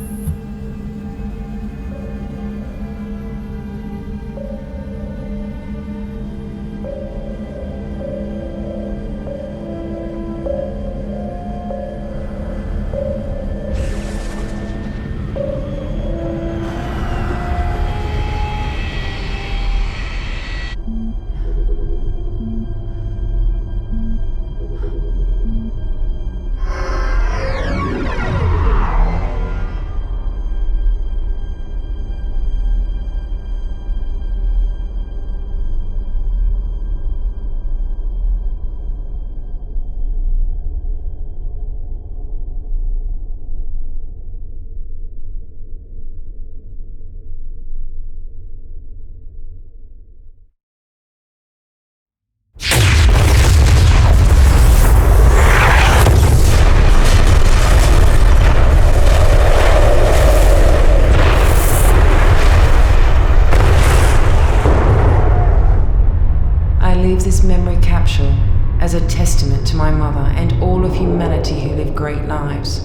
This memory capsule as a testament to my mother and all of humanity who live great lives.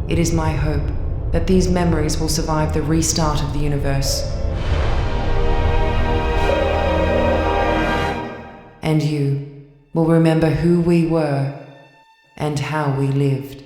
It is my hope that these memories will survive the restart of the universe. And you will remember who we were and how we lived.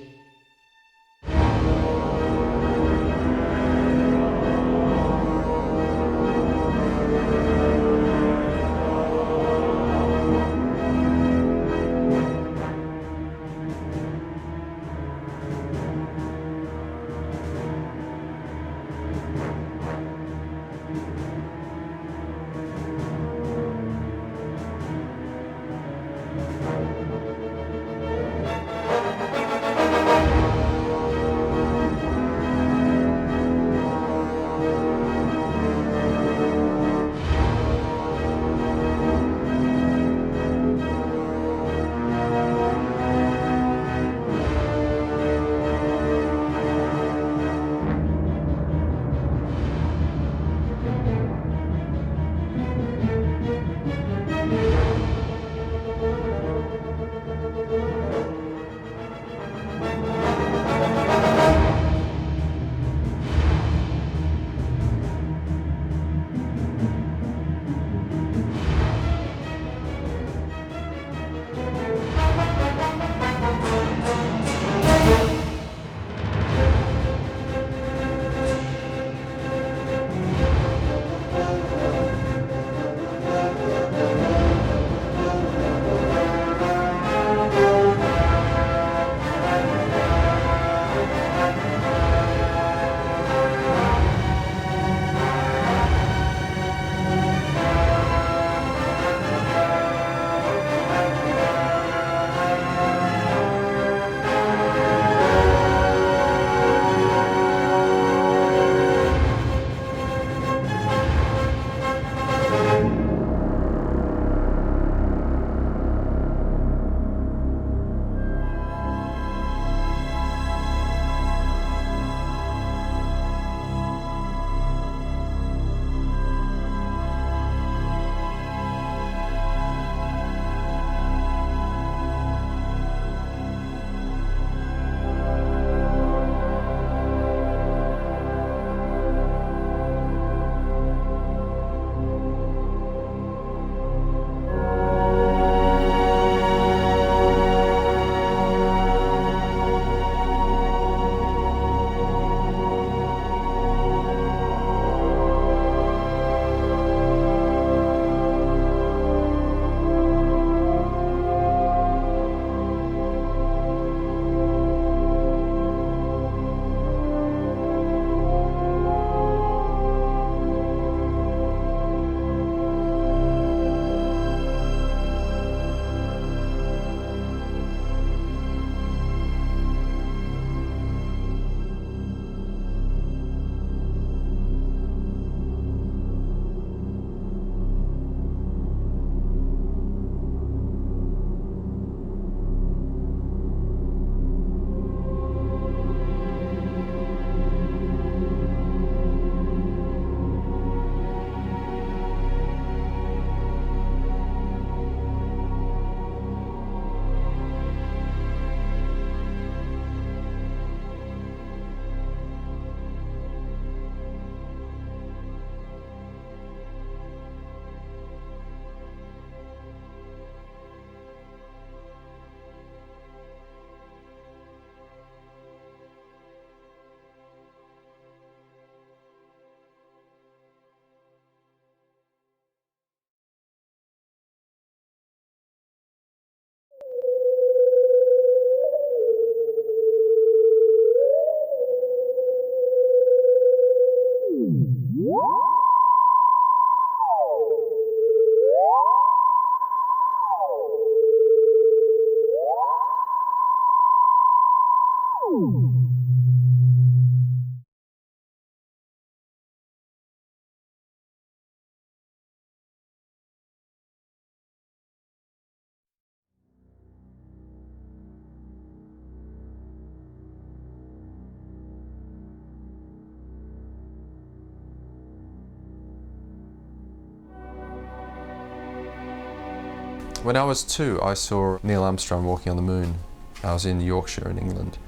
When I was 2, I saw Neil Armstrong walking on the moon. I was in Yorkshire in England,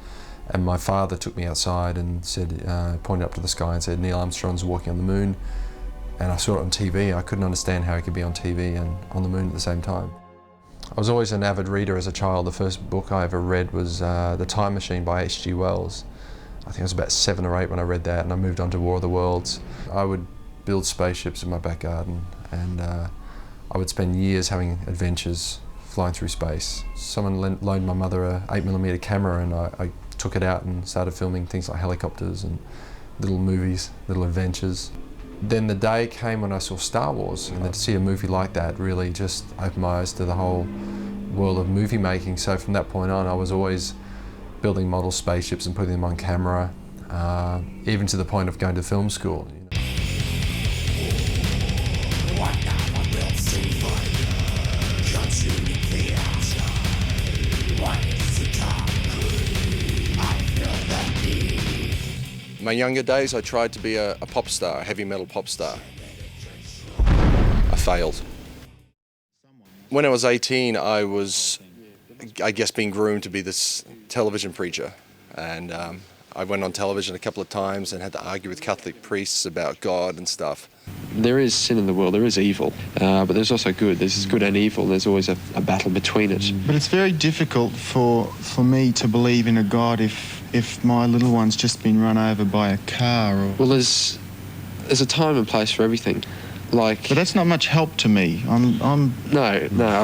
and my father took me outside and said, pointed up to the sky and said, Neil Armstrong's walking on the moon. And I saw it on TV. I couldn't understand how he could be on TV and on the moon at the same time. I was always an avid reader as a child. The first book I ever read was The Time Machine by H.G. Wells. I think I was about 7 or 8 when I read that, and I moved on to War of the Worlds. I would build spaceships in my back garden, and I would spend years having adventures flying through space. Someone loaned my mother a 8mm camera, and I took it out and started filming things like helicopters and little movies, little adventures. Then the day came when I saw Star Wars, and to see a movie like that really just opened my eyes to the whole world of movie making. So from that point on, I was always building model spaceships and putting them on camera, even to the point of going to film school. In my younger days, I tried to be a pop star, a heavy metal pop star. I failed. When I was 18, I was, I guess, being groomed to be this television preacher. And I went on television a couple of times and had to argue with Catholic priests about God and stuff. There is sin in the world, there is evil, but there's also good. There's good and evil, there's always a battle between it. But it's very difficult for me to believe in a God if my little one's just been run over by a car. Or... Well, there's a time and place for everything. Like, but that's not much help to me. I'm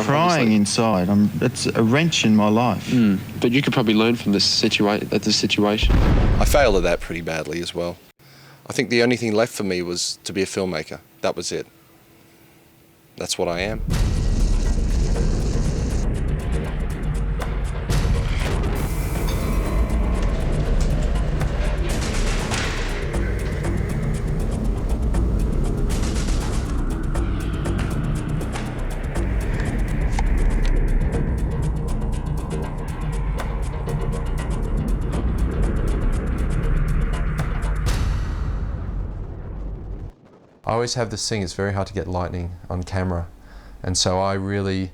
crying inside. It's a wrench in my life. But you could probably learn from this situation. I failed at that pretty badly as well. I think the only thing left for me was to be a filmmaker. That was it. That's what I am. I always have this thing, it's very hard to get lightning on camera, and so I really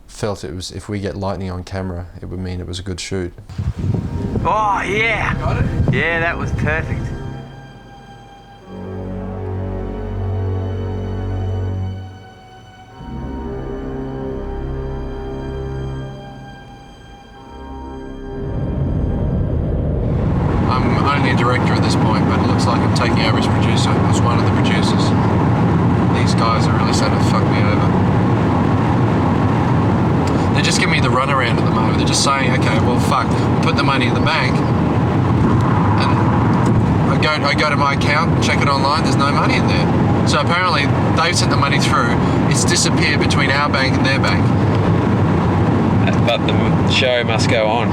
felt it was, if we get lightning on camera, it would mean it was a good shoot. Oh yeah! Got it? Yeah, that was perfect. I'm only a director at this point, but it looks like I'm taking over as producer. I was one of the producers. These guys are really starting to fuck me over. They're just giving me the runaround at the moment. They're just saying, okay, well, fuck, put the money in the bank, and I go to my account, check it online, there's no money in there. So apparently, they've sent the money through, it's disappeared between our bank and their bank. But the show must go on.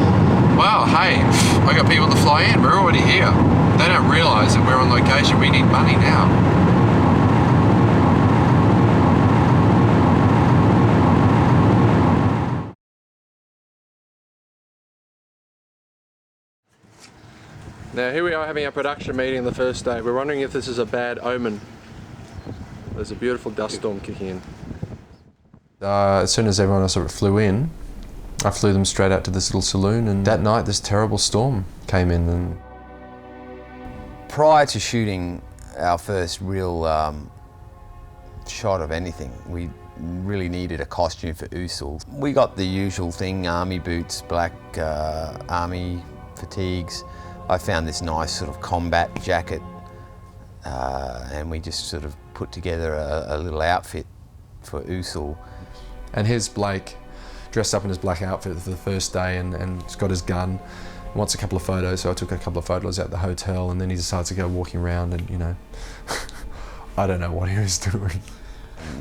Well, hey, I got people to fly in, we're already here. They don't realise that we're on location, we need money now. Now here we are having our production meeting the first day. We're wondering if this is a bad omen. There's a beautiful dust storm kicking in. As soon as everyone else sort of flew in, I flew them straight out to this little saloon, and that night this terrible storm came in. And prior to shooting our first real shot of anything, we really needed a costume for Usul. We got the usual thing, army boots, black army fatigues. I found this nice sort of combat jacket, and we just sort of put together a little outfit for Usul. And here's Blake, dressed up in his black outfit for the first day, and he's got his gun, wants a couple of photos, so I took a couple of photos at the hotel, and then he decides to go walking around and, you know, I don't know what he was doing.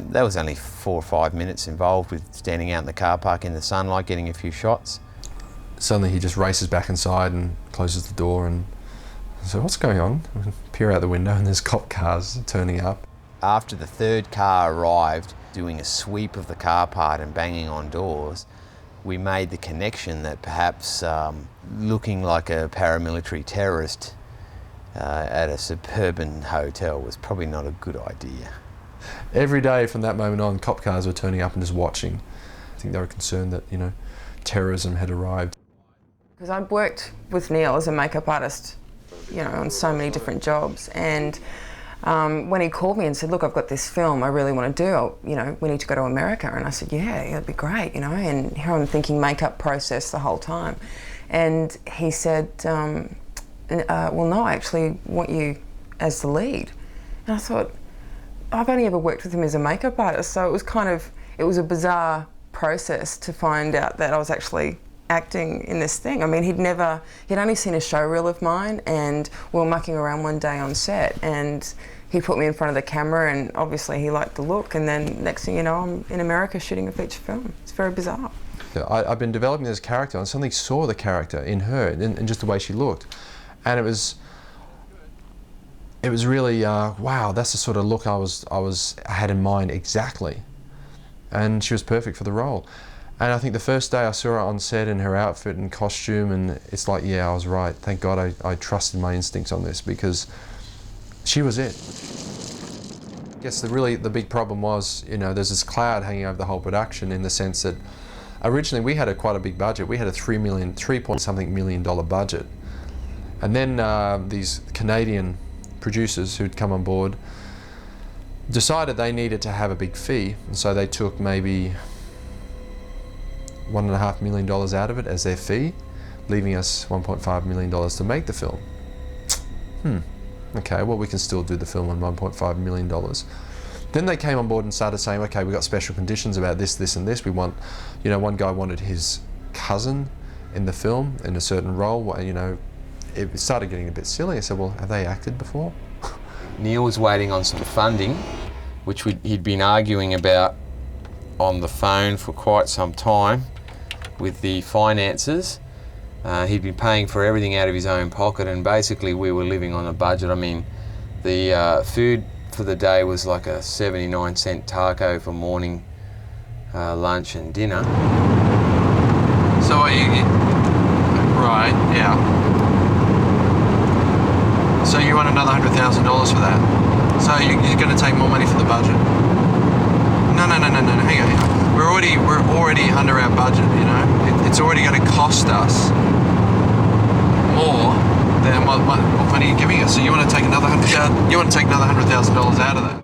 There was only 4 or 5 minutes involved with standing out in the car park in the sunlight, getting a few shots. suddenly he just races back inside and closes the door, and I said, what's going on? I peer out the window and there's cop cars turning up. After the third car arrived, doing a sweep of the car park and banging on doors, we made the connection that perhaps looking like a paramilitary terrorist at a suburban hotel was probably not a good idea. Every day from that moment on, cop cars were turning up and just watching. I think they were concerned that, you know, terrorism had arrived. Because I'd worked with Neil as a makeup artist, you know, on so many different jobs, and when he called me and said, look, I've got this film I really want to do, you know, we need to go to America. And I said, yeah, that'd be great, you know, and here I'm thinking makeup process the whole time. And he said, well, no, I actually want you as the lead. And I thought, I've only ever worked with him as a makeup artist, so it was kind of, it was a bizarre process to find out that I was actually acting in this thing. I mean, he'd only seen a showreel of mine, and we were mucking around one day on set, and he put me in front of the camera, and obviously he liked the look, and then next thing you know, I'm in America shooting a feature film. It's very bizarre. I've been developing this character, and suddenly saw the character in her, and just the way she looked. And it was really, wow, that's the sort of look I had in mind exactly. And she was perfect for the role. And I think the first day I saw her on set in her outfit and costume, and it's like, yeah, I was right. Thank God I trusted my instincts on this, because she was it. I guess the big problem was, you know, there's this cloud hanging over the whole production, in the sense that originally we had quite a big budget. We had a $3 million budget. And then these Canadian producers who'd come on board decided they needed to have a big fee, and so they took maybe $1.5 million out of it as their fee, leaving us $1.5 million to make the film. Okay, well, we can still do the film on $1.5 million. Then they came on board and started saying, okay, we've got special conditions about this, this, and this. We want, you know, one guy wanted his cousin in the film in a certain role, you know. It started getting a bit silly. I said, well, have they acted before? Neil was waiting on some funding, which he'd been arguing about on the phone for quite some time with the finances. He'd been paying for everything out of his own pocket, and basically we were living on a budget. I mean, the food for the day was like a 79-cent taco for morning, lunch and dinner. So right, yeah. So you want another $100,000 for that? So you're going to take more money for the budget? No, hang on. We're already under our budget, you know. It's already going to cost us more than what money you're giving us. So you want to take another $100,000? You want to take another $100,000 out of that?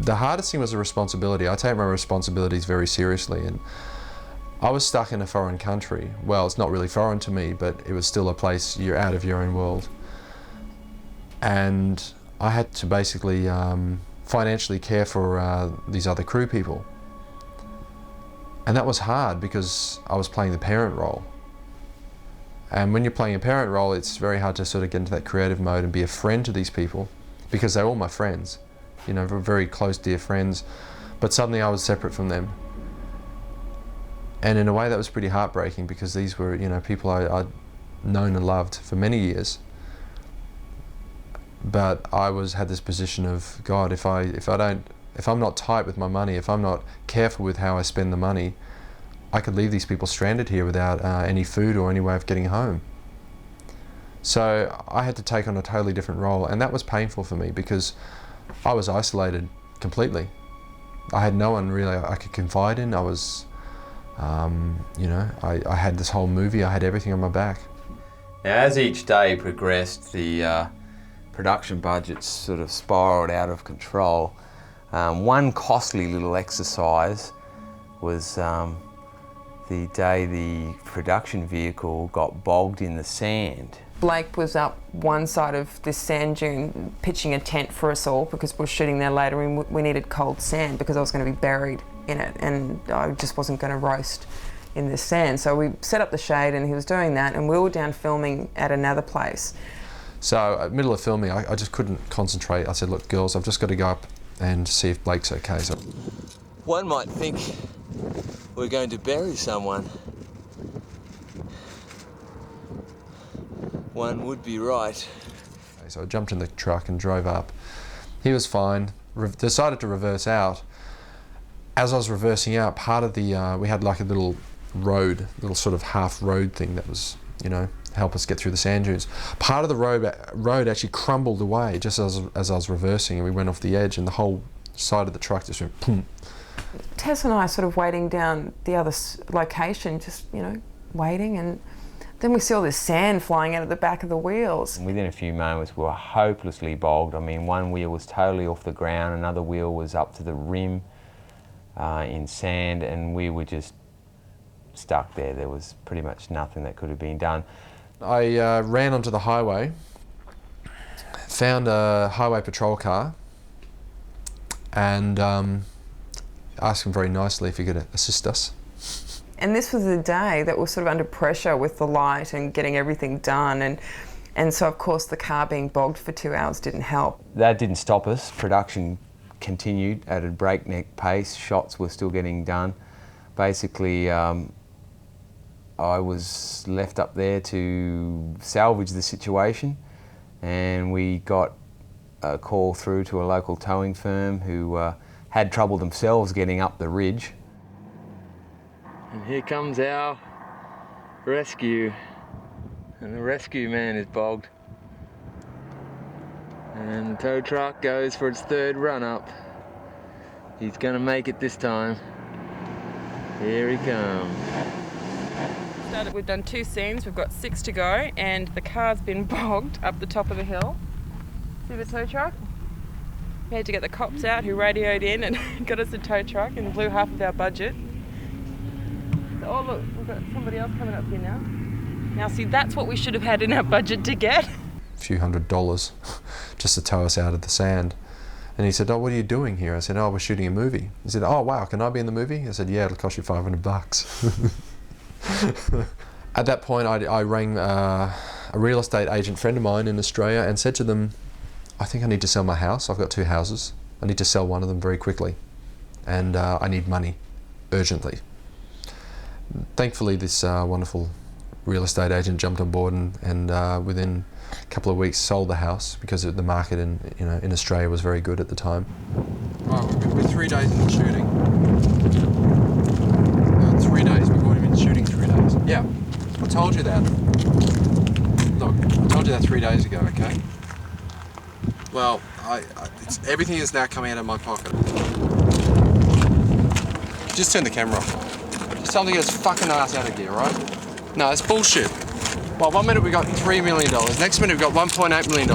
The hardest thing was the responsibility. I take my responsibilities very seriously, and I was stuck in a foreign country. Well, it's not really foreign to me, but it was still a place you're out of your own world. And I had to basically financially care for these other crew people. And that was hard, because I was playing the parent role. And when you're playing a parent role, it's very hard to sort of get into that creative mode and be a friend to these people, because they're all my friends, you know, very close, dear friends. But suddenly I was separate from them. And in a way that was pretty heartbreaking, because these were, you know, people I'd known and loved for many years. But I had this position of, God, if I'm not tight with my money, if I'm not careful with how I spend the money, I could leave these people stranded here without any food or any way of getting home. So I had to take on a totally different role, and that was painful for me, because I was isolated completely. I had no one really I could confide in. I was, you know, I had this whole movie, I had everything on my back. Now, as each day progressed, the production budgets sort of spiraled out of control. One costly little exercise was the day the production vehicle got bogged in the sand. Blake was up one side of this sand dune pitching a tent for us all, because we're shooting there later and we needed cold sand because I was going to be buried in it and I just wasn't going to roast in this sand. So we set up the shade and he was doing that, and we were down filming at another place. So, middle of filming, I just couldn't concentrate. I said, look, girls, I've just got to go up and see if Blake's okay. So one might think we're going to bury someone. one would be right. So I jumped in the truck and drove up. He was fine, decided to reverse out. As I was reversing out, part of the, we had like a little road, little sort of half road thing that was, you know, help us get through the sand dunes. Part of the road actually crumbled away just as I was reversing, and we went off the edge, and the whole side of the truck just went boom. Tess and I are sort of waiting down the other location, just, you know, waiting, and then we see all this sand flying out of the back of the wheels. Within a few moments we were hopelessly bogged. I mean, one wheel was totally off the ground, another wheel was up to the rim in sand, and we were just stuck there. There was pretty much nothing that could have been done. I ran onto the highway, found a highway patrol car, and asked him very nicely if he could assist us. And this was a day that was sort of under pressure with the light and getting everything done, and so of course the car being bogged for 2 hours didn't help. That didn't stop us. Production continued at a breakneck pace. Shots were still getting done. Basically, I was left up there to salvage the situation, and we got a call through to a local towing firm who had trouble themselves getting up the ridge. And here comes our rescue, and the rescue man is bogged. And the tow truck goes for its third run up. He's gonna make it this time. Here he comes. We've done 2 scenes, we've got 6 to go, and the car's been bogged up the top of the hill. See the tow truck? We had to get the cops out who radioed in and got us a tow truck and blew half of our budget. Oh look, we've got somebody else coming up here now. Now see, that's what we should have had in our budget to get. A few $100 just to tow us out of the sand. And he said, "Oh, what are you doing here?" I said, "Oh, we're shooting a movie." He said, "Oh, wow, can I be in the movie?" I said, "Yeah, it'll cost you $500. At that point, I rang a real estate agent friend of mine in Australia and said to them, "I think I need to sell my house. I've got 2 houses. I need to sell one of them very quickly, and I need money urgently." Thankfully, this wonderful real estate agent jumped on board and within a couple of weeks sold the house because the market in Australia was very good at the time. Right, we're 3 days into shooting. 3 days. We've already been shooting 3 days. Yeah, I told you that. Look, I told you that 3 days ago. Okay. Well, everything is now coming out of my pocket. Just turn the camera off. Just tell them to get his fucking ass out of gear, right? No, it's bullshit. Well, 1 minute we got $3 million, next minute we got $1.8 million,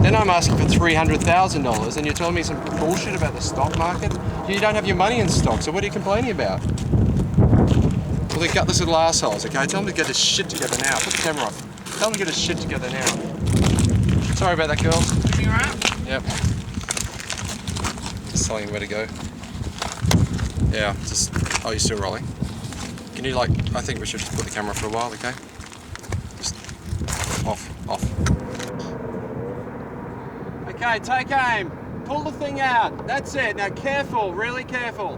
then I'm asking for $300,000, and you're telling me some bullshit about the stock market? You don't have your money in stock, so what are you complaining about? Well, they're gutless little assholes, okay? Tell them to get his shit together now. Put the camera off. Tell them to get his shit together now. Sorry about that, girl. Everything all right? Yep. Just telling you where to go. Yeah, just... Oh, you're still rolling? Can you, like... I think we should just put the camera for a while, okay? Just... Off. Okay, take aim. Pull the thing out. That's it. Now careful, really careful.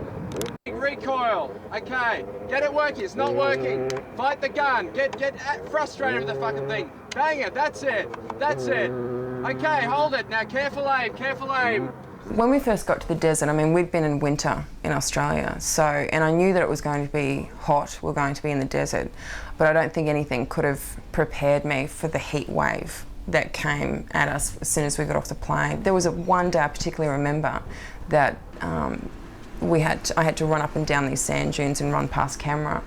Recoil. Okay, get it working. It's not working. Fight the gun. Get frustrated with the fucking thing. Bang it. That's it. Okay, hold it. Now careful aim. When we first got to the desert, I mean, we'd been in winter in Australia, and I knew that it was going to be hot, we were going to be in the desert, but I don't think anything could have prepared me for the heat wave that came at us as soon as we got off the plane. There was one day I particularly remember that I had to run up and down these sand dunes and run past camera,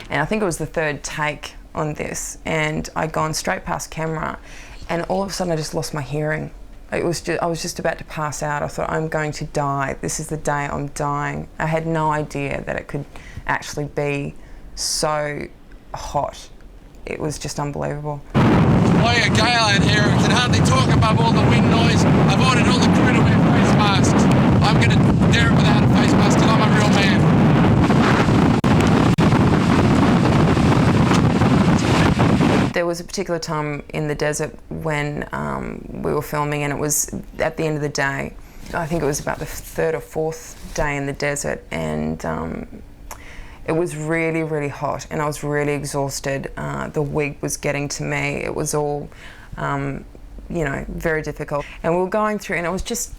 and I think it was the 3rd take on this, and I'd gone straight past camera, and all of a sudden I just lost my hearing. I was just about to pass out. I thought, I'm going to die. This is the day I'm dying. I had no idea that it could actually be so hot. It was just unbelievable. Boy, a gale out here. We can hardly talk above all the wind noise. I've ordered all the crew to wear face masks. I'm going to dare it without a face mask till I'm a real man. There was a particular time in the desert when we were filming, and it was at the end of the day. I think it was about the 3rd or 4th day in the desert, and It was really, really hot, and I was really exhausted. The wig was getting to me. It was all, you know, very difficult. And we were going through, and it was just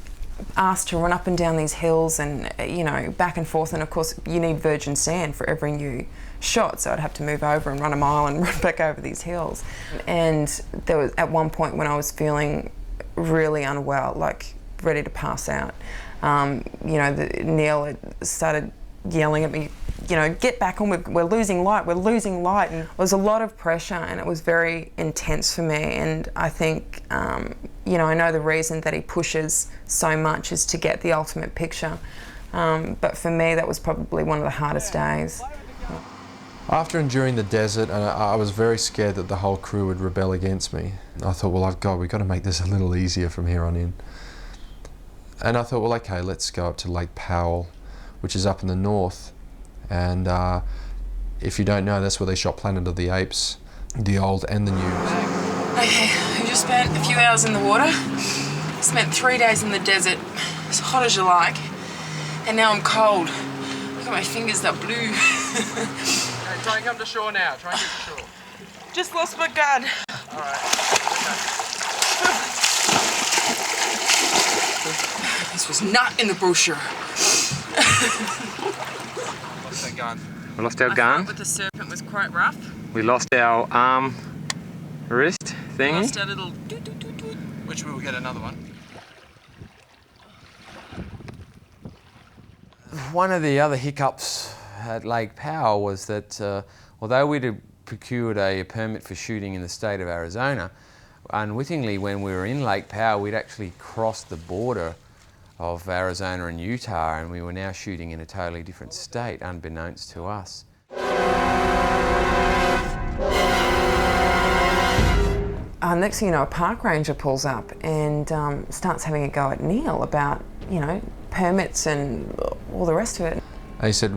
asked to run up and down these hills and, you know, back and forth. And of course, you need virgin sand for every new shot, so I'd have to move over and run a mile and run back over these hills. And there was at one point when I was feeling really unwell, like ready to pass out. You know, Neil had started yelling at me, you know, get back on, we're losing light, we're losing light. And it was a lot of pressure, and it was very intense for me. And I think, you know, I know the reason that he pushes so much is to get the ultimate picture. But for me, that was probably one of the hardest days. After enduring the desert, I was very scared that the whole crew would rebel against me. I thought, well, we've got to make this a little easier from here on in. And I thought, well, okay, let's go up to Lake Powell, which is up in the north. And if you don't know, that's where they shot Planet of the Apes, the old and the new. Okay, we just spent a few hours in the water, spent 3 days in the desert, as hot as you like, and now I'm cold. Look at my fingers, they're blue. Okay, try and come to shore now, try and get to shore. Just lost my gun. All right, okay. This was not in the brochure. Lost our gun. We lost our I gun. thought with the serpent was quite rough. We lost our arm wrist thingy. Lost our little Which we will get another one. One of the other hiccups at Lake Powell was that although we'd have procured a permit for shooting in the state of Arizona, unwittingly when we were in Lake Powell, we'd actually crossed the border of Arizona and Utah, and we were now shooting in a totally different state, unbeknownst to us. Next thing you know, a park ranger pulls up and starts having a go at Neil about, you know, permits and all the rest of it. And he said,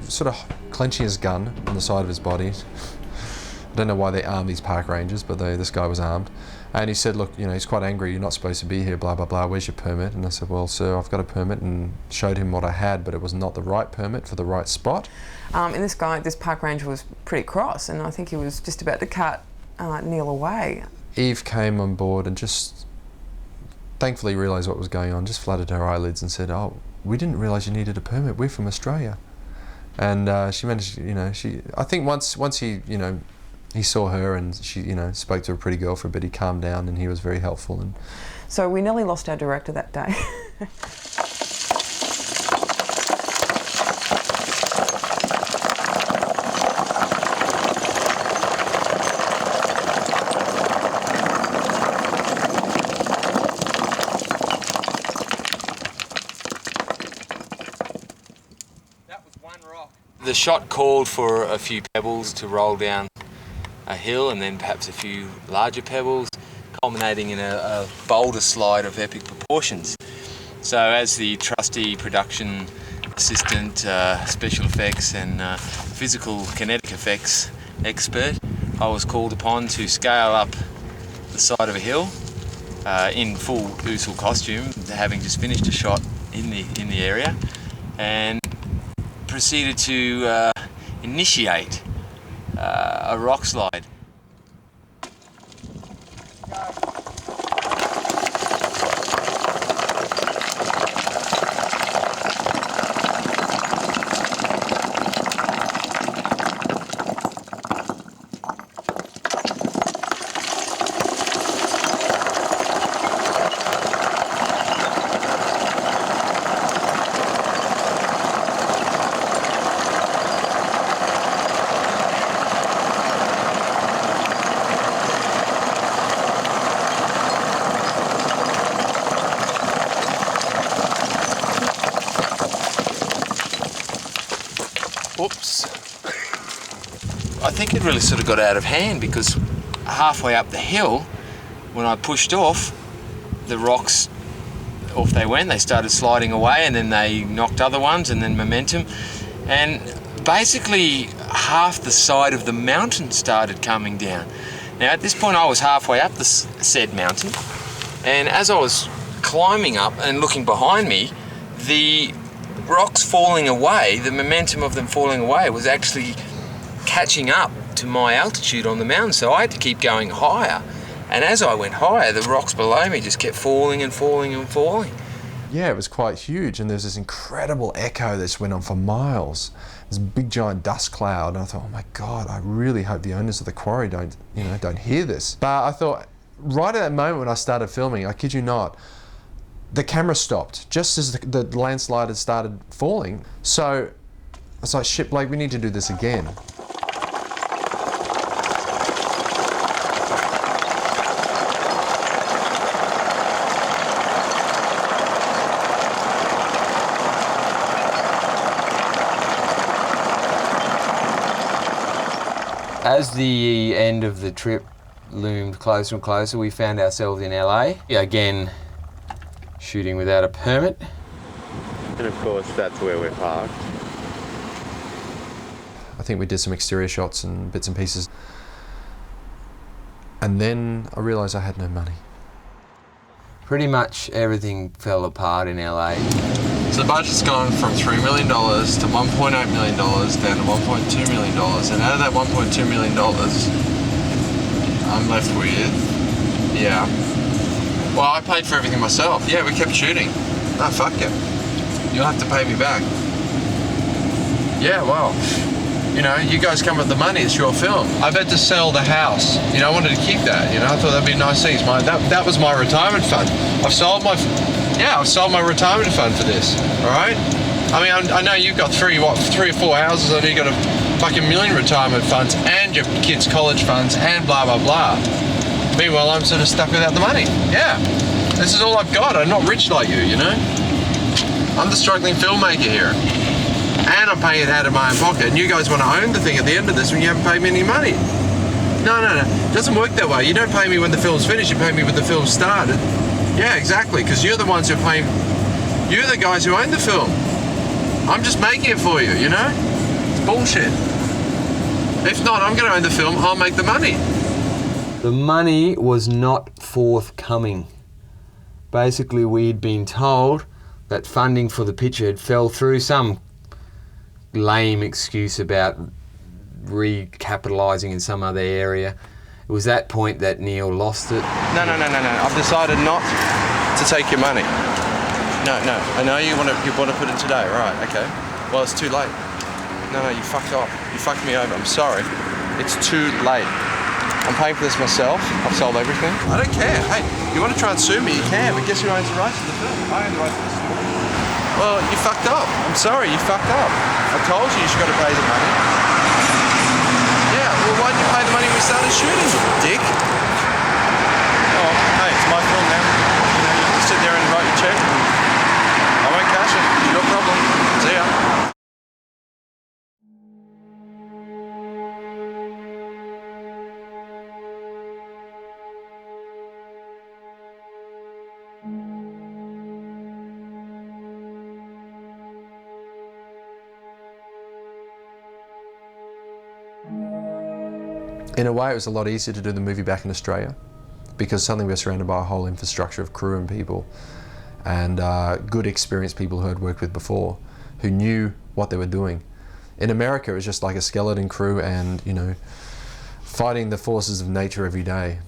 sort of clenching his gun on the side of his body. I don't know why they arm these park rangers, but this guy was armed. And he said, look, you know, he's quite angry, you're not supposed to be here, blah, blah, blah, where's your permit? And I said, well, sir, I've got a permit, and showed him what I had, but it was not the right permit for the right spot. And this park ranger was pretty cross, and I think he was just about to cut Neil away. Eve came on board and just thankfully realised what was going on, just fluttered her eyelids and said, oh, we didn't realise you needed a permit, we're from Australia. And she managed, you know, I think once he, you know, he saw her and she, you know, spoke to a pretty girl for a bit, he calmed down and he was very helpful. And so we nearly lost our director that day. The shot called for a few pebbles to roll down a hill, and then perhaps a few larger pebbles, culminating in a boulder slide of epic proportions. So as the trusty production assistant, special effects and physical kinetic effects expert, I was called upon to scale up the side of a hill in full Usul costume, having just finished a shot in the area, and proceeded to initiate a rock slide. Whoops. I think it really sort of got out of hand, because halfway up the hill, when I pushed off, the rocks, off they went, they started sliding away, and then they knocked other ones, and then momentum. And basically half the side of the mountain started coming down. Now at this point I was halfway up the said mountain, and as I was climbing up and looking behind me, the rocks falling away, the momentum of them falling away was actually catching up to my altitude on the mountain, so I had to keep going higher. And as I went higher, the rocks below me just kept falling and falling and falling. Yeah, it was quite huge, and there's this incredible echo that just went on for miles. This big giant dust cloud, and I thought, oh my God, I really hope the owners of the quarry don't hear this. But I thought, right at that moment when I started filming, I kid you not, the camera stopped just as the landslide had started falling. So I was like, shit, Blake, we need to do this again. As the end of the trip loomed closer and closer, we found ourselves in LA. Again, shooting without a permit. And of course, that's where we're parked. I think we did some exterior shots and bits and pieces. And then I realised I had no money. Pretty much everything fell apart in LA. So the budget's gone from $3 million to $1.8 million down to $1.2 million. And out of that $1.2 million, I'm left with, yeah. Well, I paid for everything myself. Yeah, we kept shooting. No, fuck it. You'll have to pay me back. Yeah, well, you know, you guys come with the money, it's your film. I've had to sell the house. You know, I wanted to keep that, you know, I thought that'd be nice things. That was my retirement fund. I've sold my retirement fund for this, all right? I mean, I know you've got three or four houses, I know you've got a fucking million retirement funds and your kids' college funds and blah, blah, blah. Meanwhile, I'm sort of stuck without the money. Yeah, this is all I've got. I'm not rich like you know? I'm the struggling filmmaker here. And I'm paying it out of my own pocket. And you guys want to own the thing at the end of this when you haven't paid me any money. No. It doesn't work that way. You don't pay me when the film's finished, you pay me when the film started. Yeah, exactly, because you're the ones who are paying... You're the guys who own the film. I'm just making it for you, you know? It's bullshit. If not, I'm going to own the film, I'll make the money. The money was not forthcoming. Basically, we'd been told that funding for the picture had fell through, some lame excuse about recapitalising in some other area. It was that point that Neil lost it. No. I've decided not to take your money. No. I know you want to put it today, right? Okay. Well, it's too late. No, you fucked off. You fucked me over. I'm sorry. It's too late. I'm paying for this myself. I've sold everything. I don't care. Hey, you want to try and sue me? You can, but guess who owns the rights to the film? I own the rights to the story. Well, you fucked up. I'm sorry, you fucked up. I told you should got to pay the money. Yeah, well, why didn't you pay the money when we started shooting, dick? Oh, hey, it's my film now. You know, you can sit there and write your check. I won't cash it. It's your problem. See ya. In a way, it was a lot easier to do the movie back in Australia because suddenly we were surrounded by a whole infrastructure of crew and people and good experienced people who I'd worked with before who knew what they were doing. In America, it was just like a skeleton crew and, you know, fighting the forces of nature every day.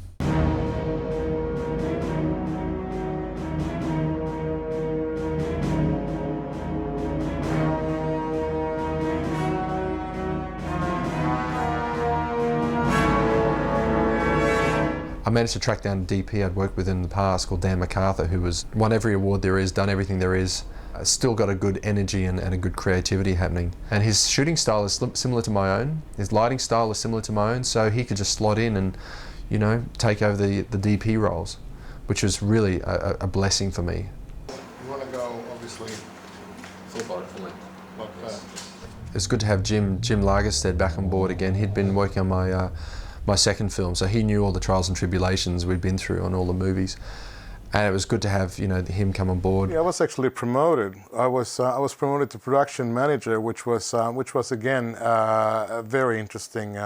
I managed to track down a DP I'd worked with in the past called Dan MacArthur, who has won every award there is, done everything there is, still got a good energy and a good creativity happening. And his shooting style is similar to my own, his lighting style is similar to my own, so he could just slot in and, you know, take over the DP roles, which was really a blessing for me. You want to go, obviously, full body filming, like that. It's good to have Jim Lagerstead back on board again. He'd been working on my second film, so he knew all the trials and tribulations we'd been through on all the movies, and it was good to have, you know, him come on board. Yeah, I was actually promoted. I was promoted to production manager, which was again a very interesting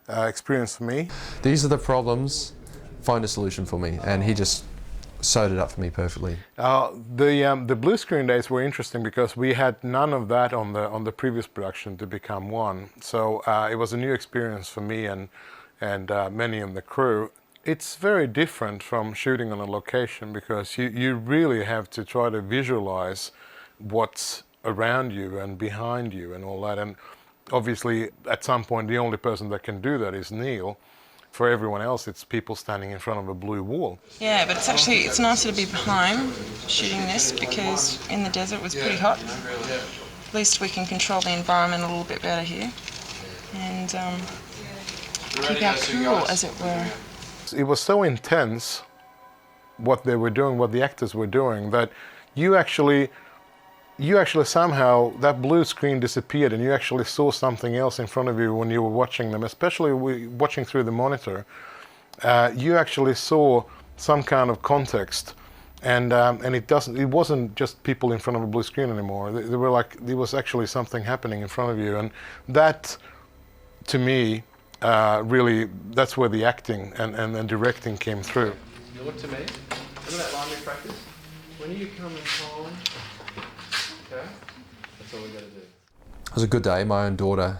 experience for me. These are the problems. Find a solution for me, and he just sewed it up for me perfectly. The blue screen days were interesting because we had none of that on the previous production to become one. So it was a new experience for me and many of the crew. It's very different from shooting on a location because you really have to try to visualize what's around you and behind you and all that. And obviously, at some point, the only person that can do that is Neil. For everyone else, it's people standing in front of a blue wall. Yeah, but it's nicer to be behind shooting this because in the desert it was pretty hot. At least we can control the environment a little bit better here and keep our cool, as it were. It was so intense what they were doing, what the actors were doing, that you actually somehow, that blue screen disappeared and you actually saw something else in front of you when you were watching them, especially watching through the monitor. You actually saw some kind of context, and it wasn't just people in front of a blue screen anymore. There was actually something happening in front of you, and that, to me, really, that's where the acting and directing came through. You look to me. Remember that line we practiced? When are you coming home? Okay, that's all we got to do. It was a good day. My own daughter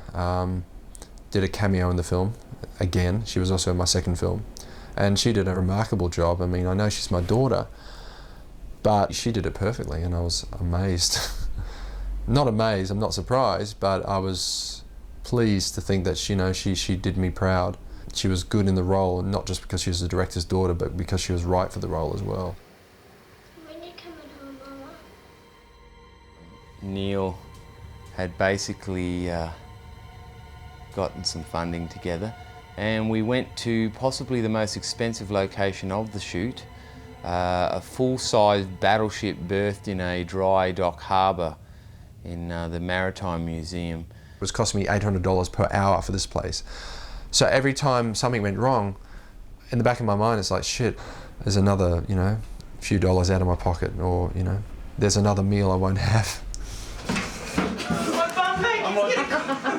did a cameo in the film. Again, she was also in my second film. And she did a remarkable job. I mean, I know she's my daughter, but she did it perfectly and I was amazed. Not amazed, I'm not surprised, but I was pleased to think that she did me proud. She was good in the role, not just because she was the director's daughter, but because she was right for the role as well. Neil had basically gotten some funding together and we went to possibly the most expensive location of the shoot, a full-size battleship berthed in a dry dock harbour in the Maritime Museum. It was costing me $800 per hour for this place. So every time something went wrong, in the back of my mind it's like, shit, there's another, few dollars out of my pocket, or, there's another meal I won't have.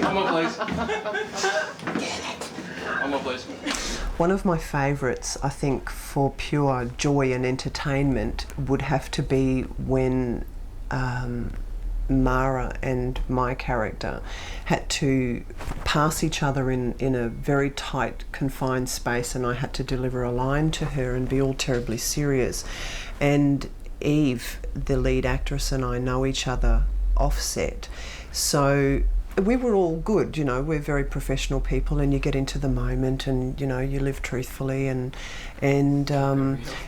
I'm on, please. I'm on, please. One of my favourites, I think, for pure joy and entertainment would have to be when Mara and my character had to pass each other in a very tight, confined space, and I had to deliver a line to her and be all terribly serious. And Eve, the lead actress, and I know each other offset. So we were all good, we're very professional people and you get into the moment and, you live truthfully and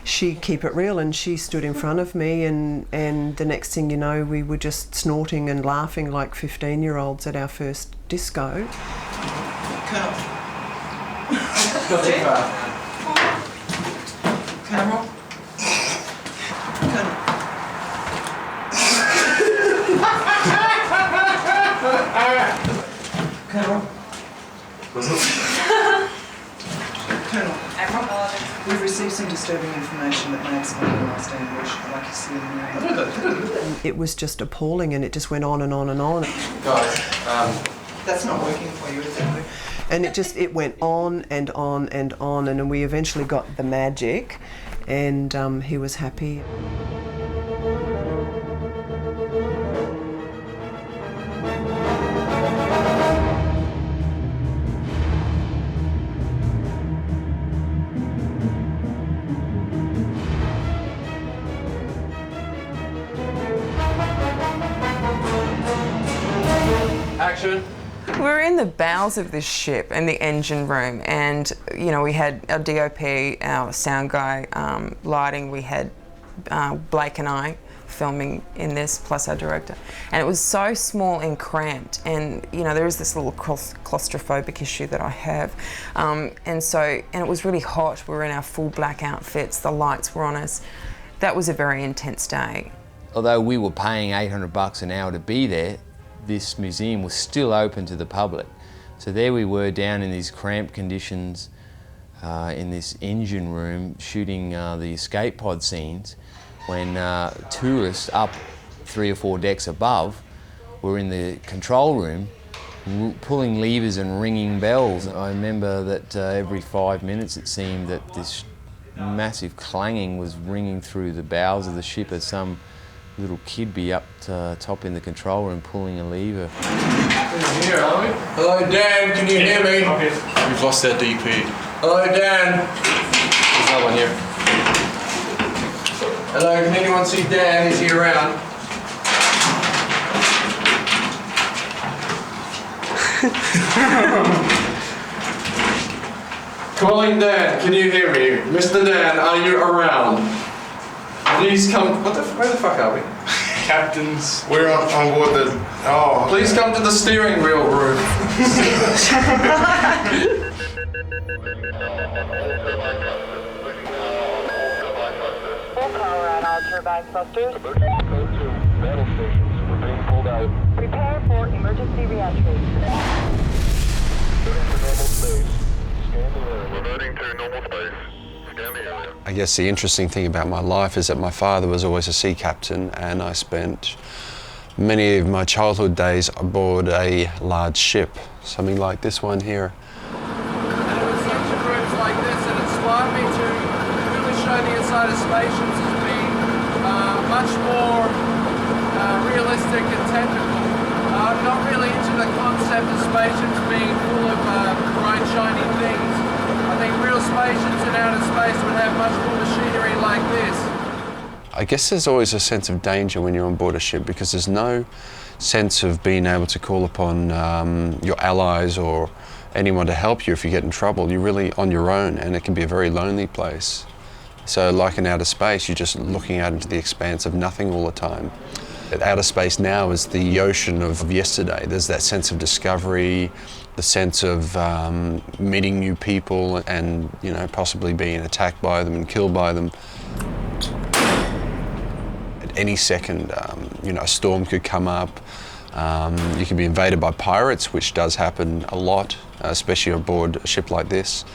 she keep it real and she stood in front of me and the next thing you know, we were just snorting and laughing like 15-year-olds at our first disco. Colonel. Not too far. Colonel. Colonel. Colonel. Colonel. Admiral. We've received some disturbing information that may explain the last ambush. I'd like to see you. It was just appalling and it just went on and on and on. Guys, that's not working for you, is it? And it went on and on and on, and we eventually got the magic and he was happy. action. We were in the bowels of this ship in the engine room, and we had our DOP, our sound guy, lighting. We had Blake and I filming in this, plus our director, and it was so small and cramped. And there is this little claustrophobic issue that I have, and it was really hot. We were in our full black outfits. The lights were on us. That was a very intense day. Although we were paying $800 an hour to be there, this museum was still open to the public. So there we were down in these cramped conditions in this engine room shooting the escape pod scenes when tourists up 3 or 4 decks above were in the control room pulling levers and ringing bells. I remember that every 5 minutes it seemed that this massive clanging was ringing through the bowels of the ship as some little kid be up top in the control room pulling a lever. Here, are we? Hello, Dan, can you hear me? We've lost our DP. Hello, Dan. There's no one here. Hello, can anyone see Dan? Is he around? Calling Dan, can you hear me? Mr. Dan, are you around? Please come. Where the fuck are we? Captains. We're on board the. Oh. Please come to the steering wheel room. Full power on all turbine thrusters. Emergency code to battle stations. We're being pulled out. Prepare for emergency reentry. Returning to normal space. Scan the area. Reverting to normal space. Scan the area. I guess the interesting thing about my life is that my father was always a sea captain, and I spent many of my childhood days aboard a large ship, something like this one here. And it was such groups like this that inspired me to really show the inside of spaceships as being much more realistic and technical. I'm not really into the concept of spaceships being full of bright, shiny things. I think real spaceships in outer space would have much more machinery like this. I guess there's always a sense of danger when you're on board a ship because there's no sense of being able to call upon your allies or anyone to help you if you get in trouble. You're really on your own, and it can be a very lonely place. So like in outer space, you're just looking out into the expanse of nothing all the time. Outer space now is the ocean of yesterday. There's that sense of discovery, the sense of meeting new people and, you know, possibly being attacked by them and killed by them. At any second, you know, a storm could come up. You could be invaded by pirates, which does happen a lot, especially aboard a ship like this.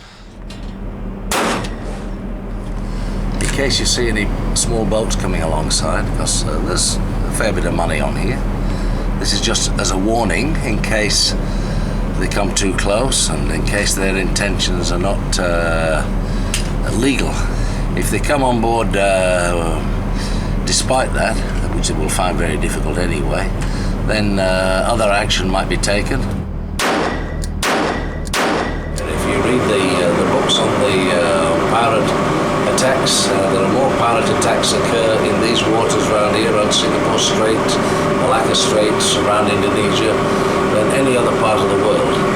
In case you see any small boats coming alongside, because there's a fair bit of money on here. This is just as a warning in case they come too close and in case their intentions are not illegal. If they come on board despite that, which they will find very difficult anyway, then other action might be taken. And if you read the books on the pirate attacks, there are more pirate attacks occur in these waters around here, around Singapore Strait, Malacca Straits, around Indonesia, than any other part of the world.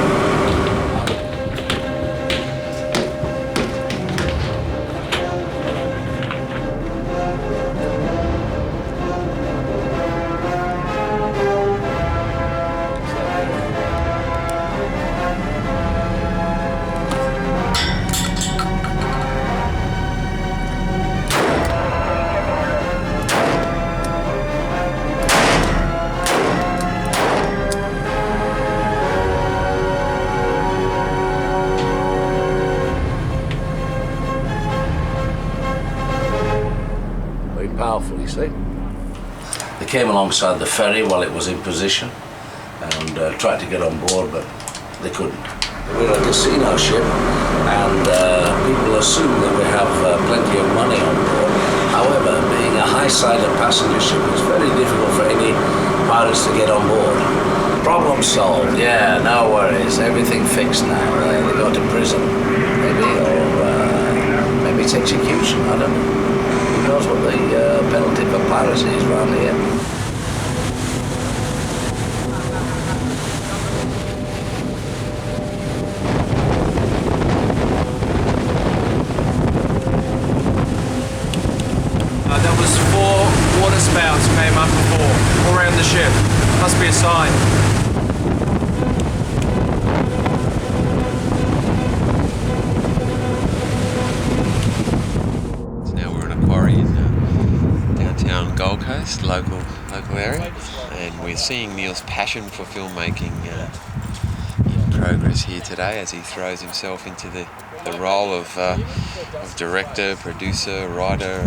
Powerful, you see. They came alongside the ferry while it was in position and tried to get on board, but they couldn't. We're a casino ship, and people assume that we have plenty of money on board. However, being a high-sided passenger ship, it's very difficult for any pirates to get on board. Problem solved, yeah, no worries. Everything fixed now. They go to prison, maybe, or maybe it's execution, I don't know. Who knows what the penalty for piracy is around here? There was 4 water spouts came up before, all around the ship. Must be a sign. Gold Coast, local area, and we're seeing Neil's passion for filmmaking in progress here today as he throws himself into the role of director, producer, writer,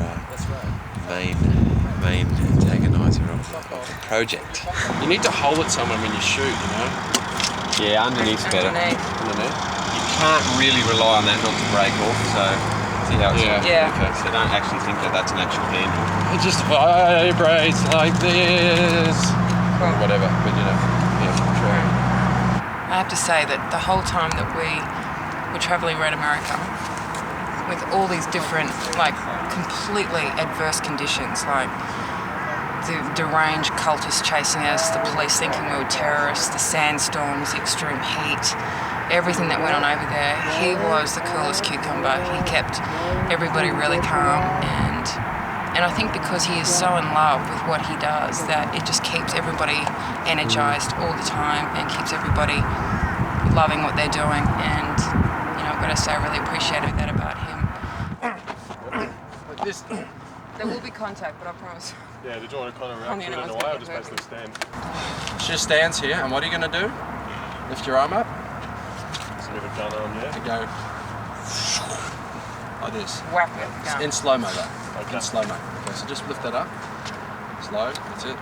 main antagonizer of the project. You need to hold it somewhere when you shoot, you know? Yeah, underneath's better. Underneath. You can't really rely on that not to break off, so the outside. Yeah. Okay, so don't actually think that that's an actual handle. It just vibrates like this. Or whatever, but you know, yeah, try. I have to say that the whole time that we were travelling around America with all these different, like, completely adverse conditions, like the deranged cultists chasing us, the police thinking we were terrorists, the sandstorms, the extreme heat, everything that went on over there, he was the coolest cucumber. He kept everybody really calm, and I think because he is so in love with what he does that it just keeps everybody energised all the time and keeps everybody loving what they're doing. And, you know, I've got to say I really appreciated that about him. There will be contact, but I promise. Yeah, did you want to kind of shoot it away or just basically stand? She just stands here, and what are you going to do? Lift your arm up. Some of a gun on, yeah? And go like this. Whack it down. In slow-mo, though. Okay. In slow-mo. Okay, so just lift that up. Slow, that's it.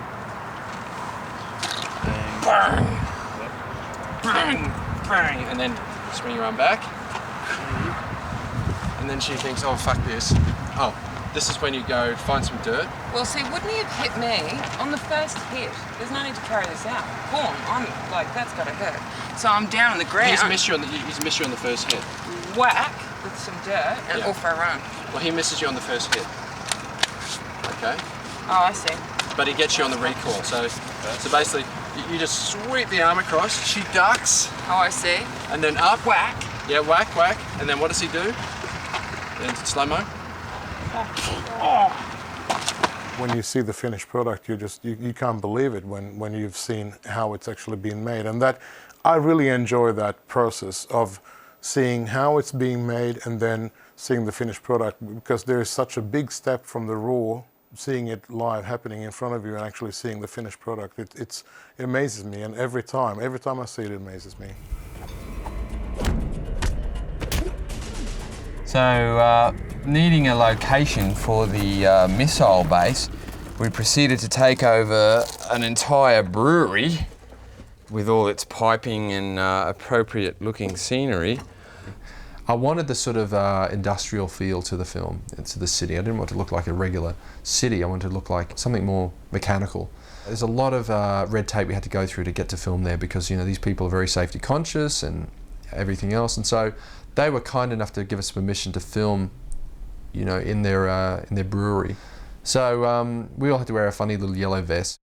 Bang. Bang. Bang. And then swing your arm back. And then she thinks, oh, fuck this. Oh, this is when you go find some dirt. Well, see, wouldn't he have hit me on the first hit? There's no need to carry this out. Boom, I'm like, that's gotta hurt. So I'm down on the ground. He's missed you on the first hit. Whack with some dirt and off I run. Well, he misses you on the first hit. Okay. Oh, I see. But he gets you on the recoil. So basically, you just sweep the arm across. She ducks. Oh, I see. And then up. Whack. Yeah, whack, whack. And then what does he do? Then slow-mo. Oh. When you see the finished product, you can't believe it when you've seen how it's actually been made. And that, I really enjoy that process of seeing how it's being made and then seeing the finished product, because there is such a big step from the raw, seeing it live happening in front of you and actually seeing the finished product. It amazes me, and every time I see it, it amazes me. So, needing a location for the missile base, we proceeded to take over an entire brewery with all its piping and appropriate looking scenery. I wanted the sort of industrial feel to the film, to the city. I didn't want it to look like a regular city. I wanted it to look like something more mechanical. There's a lot of red tape we had to go through to get to film there because, you know, these people are very safety conscious and everything else. And so they were kind enough to give us permission to film, you know, in their brewery. So we all had to wear a funny little yellow vest.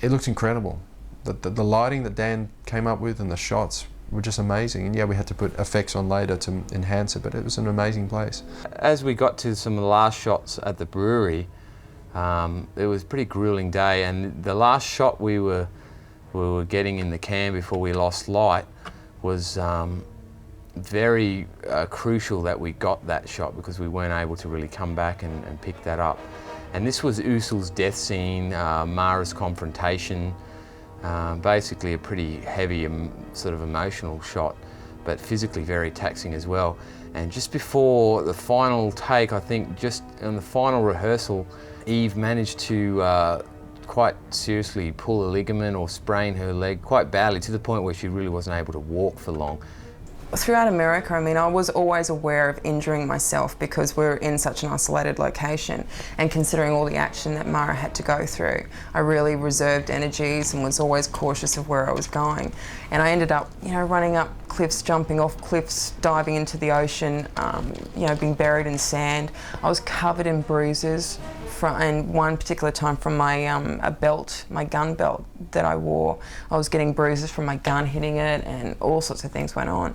It looked incredible. The lighting that Dan came up with and the shots were just amazing. And yeah, we had to put effects on later to enhance it, but it was an amazing place. As we got to some of the last shots at the brewery, it was a pretty grueling day, and the last shot we were getting in the can before we lost light was very crucial that we got that shot because we weren't able to really come back and pick that up. And this was Usul's death scene, Mara's confrontation, basically a pretty heavy sort of emotional shot, but physically very taxing as well. And just before the final take, I think just on the final rehearsal, Eve managed to quite seriously pull a ligament or sprain her leg quite badly, to the point where she really wasn't able to walk for long. Throughout America, I mean, I was always aware of injuring myself because we're in such an isolated location, and considering all the action that Mara had to go through, I really reserved energies and was always cautious of where I was going. And I ended up, you know, running up cliffs, jumping off cliffs, diving into the ocean, you know, being buried in sand. I was covered in bruises, and one particular time from my a belt, my gun belt that I wore, I was getting bruises from my gun hitting it, and all sorts of things went on.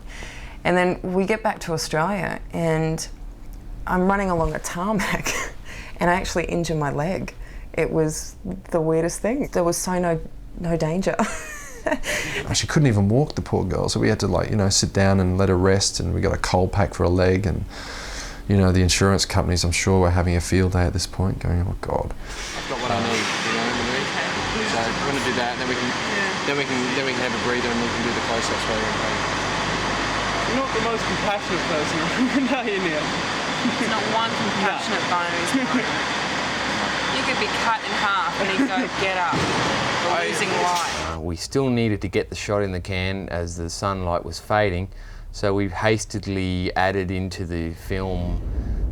And then we get back to Australia and I'm running along a tarmac and I actually injure my leg. It was the weirdest thing. There was so no danger. She couldn't even walk, the poor girl, so we had to, like, you know, sit down and let her rest, and we got a cold pack for her leg, and you know, the insurance companies, I'm sure, were having a field day at this point, going, oh God. I've got what I need, you know, so we're going to do that, and then we can have a breather and we can do the close-ups while we're okay. You're not the most compassionate person no, you Neil. There's not one compassionate bone in his bone. You could be cut in half and he'd go, get up. We're losing light. We still needed to get the shot in the can as the sunlight was fading. So we hastily added into the film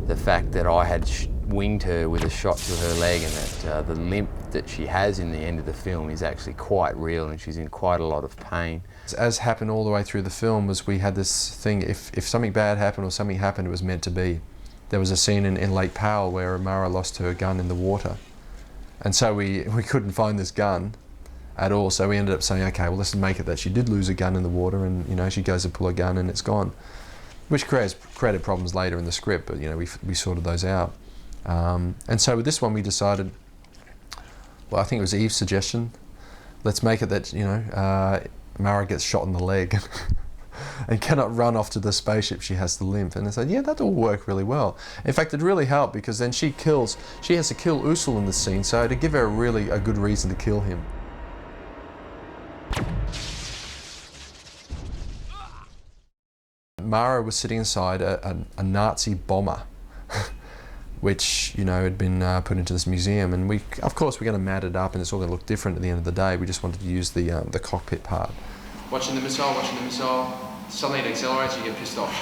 the fact that I had winged her with a shot to her leg, and that the limp that she has in the end of the film is actually quite real, and she's in quite a lot of pain. As happened all the way through the film was we had this thing, if something bad happened or something happened, it was meant to be. There was a scene in Lake Powell where Mara lost her gun in the water. And so we couldn't find this gun at all, so we ended up saying, okay, well, let's make it that she did lose a gun in the water, and, you know, she goes to pull a gun and it's gone. Which created problems later in the script, but, you know, we sorted those out. And so with this one we decided, well, I think it was Eve's suggestion, let's make it that, you know, Mara gets shot in the leg and cannot run off to the spaceship, she has the limp. And I said, yeah, that'll work really well. In fact, it really helped because then she has to kill Usul in the scene, so to give her a good reason to kill him. Mara was sitting inside a Nazi bomber, which, you know, had been put into this museum, and of course we're going to mat it up and it's all going to look different at the end of the day. We just wanted to use the cockpit part. Watching the missile, suddenly it accelerates, you get pissed off.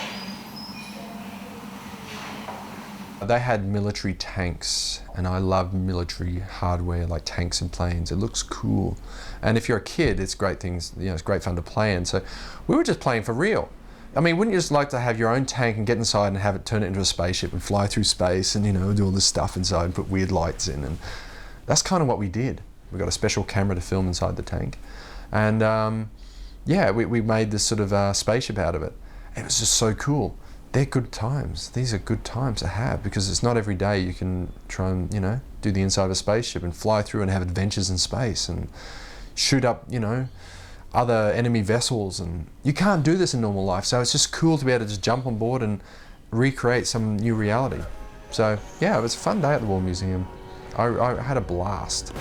They had military tanks, and I love military hardware like tanks and planes. It looks cool, and if you're a kid, it's great things. You know, it's great fun to play in. So we were just playing for real. I mean, wouldn't you just like to have your own tank and get inside and have it turn it into a spaceship and fly through space and, you know, do all this stuff inside and put weird lights in? And that's kind of what we did. We got a special camera to film inside the tank, and yeah, we made this sort of spaceship out of it. It was just so cool. They're good times. These are good times to have, because it's not every day you can try and, you know, do the inside of a spaceship and fly through and have adventures in space and shoot up, you know, other enemy vessels, and you can't do this in normal life. So it's just cool to be able to just jump on board and recreate some new reality. So yeah, it was a fun day at the War Museum. I had a blast.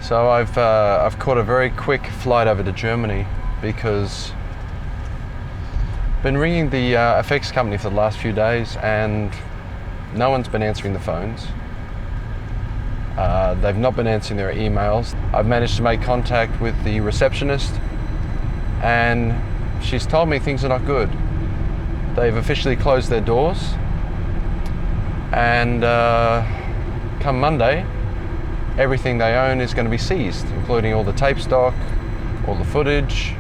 So I've caught a very quick flight over to Germany because I've been ringing the FX company for the last few days and no one's been answering the phones. They've not been answering their emails. I've managed to make contact with the receptionist and she's told me things are not good. They've officially closed their doors, and come Monday, everything they own is going to be seized, including all the tape stock, all the footage,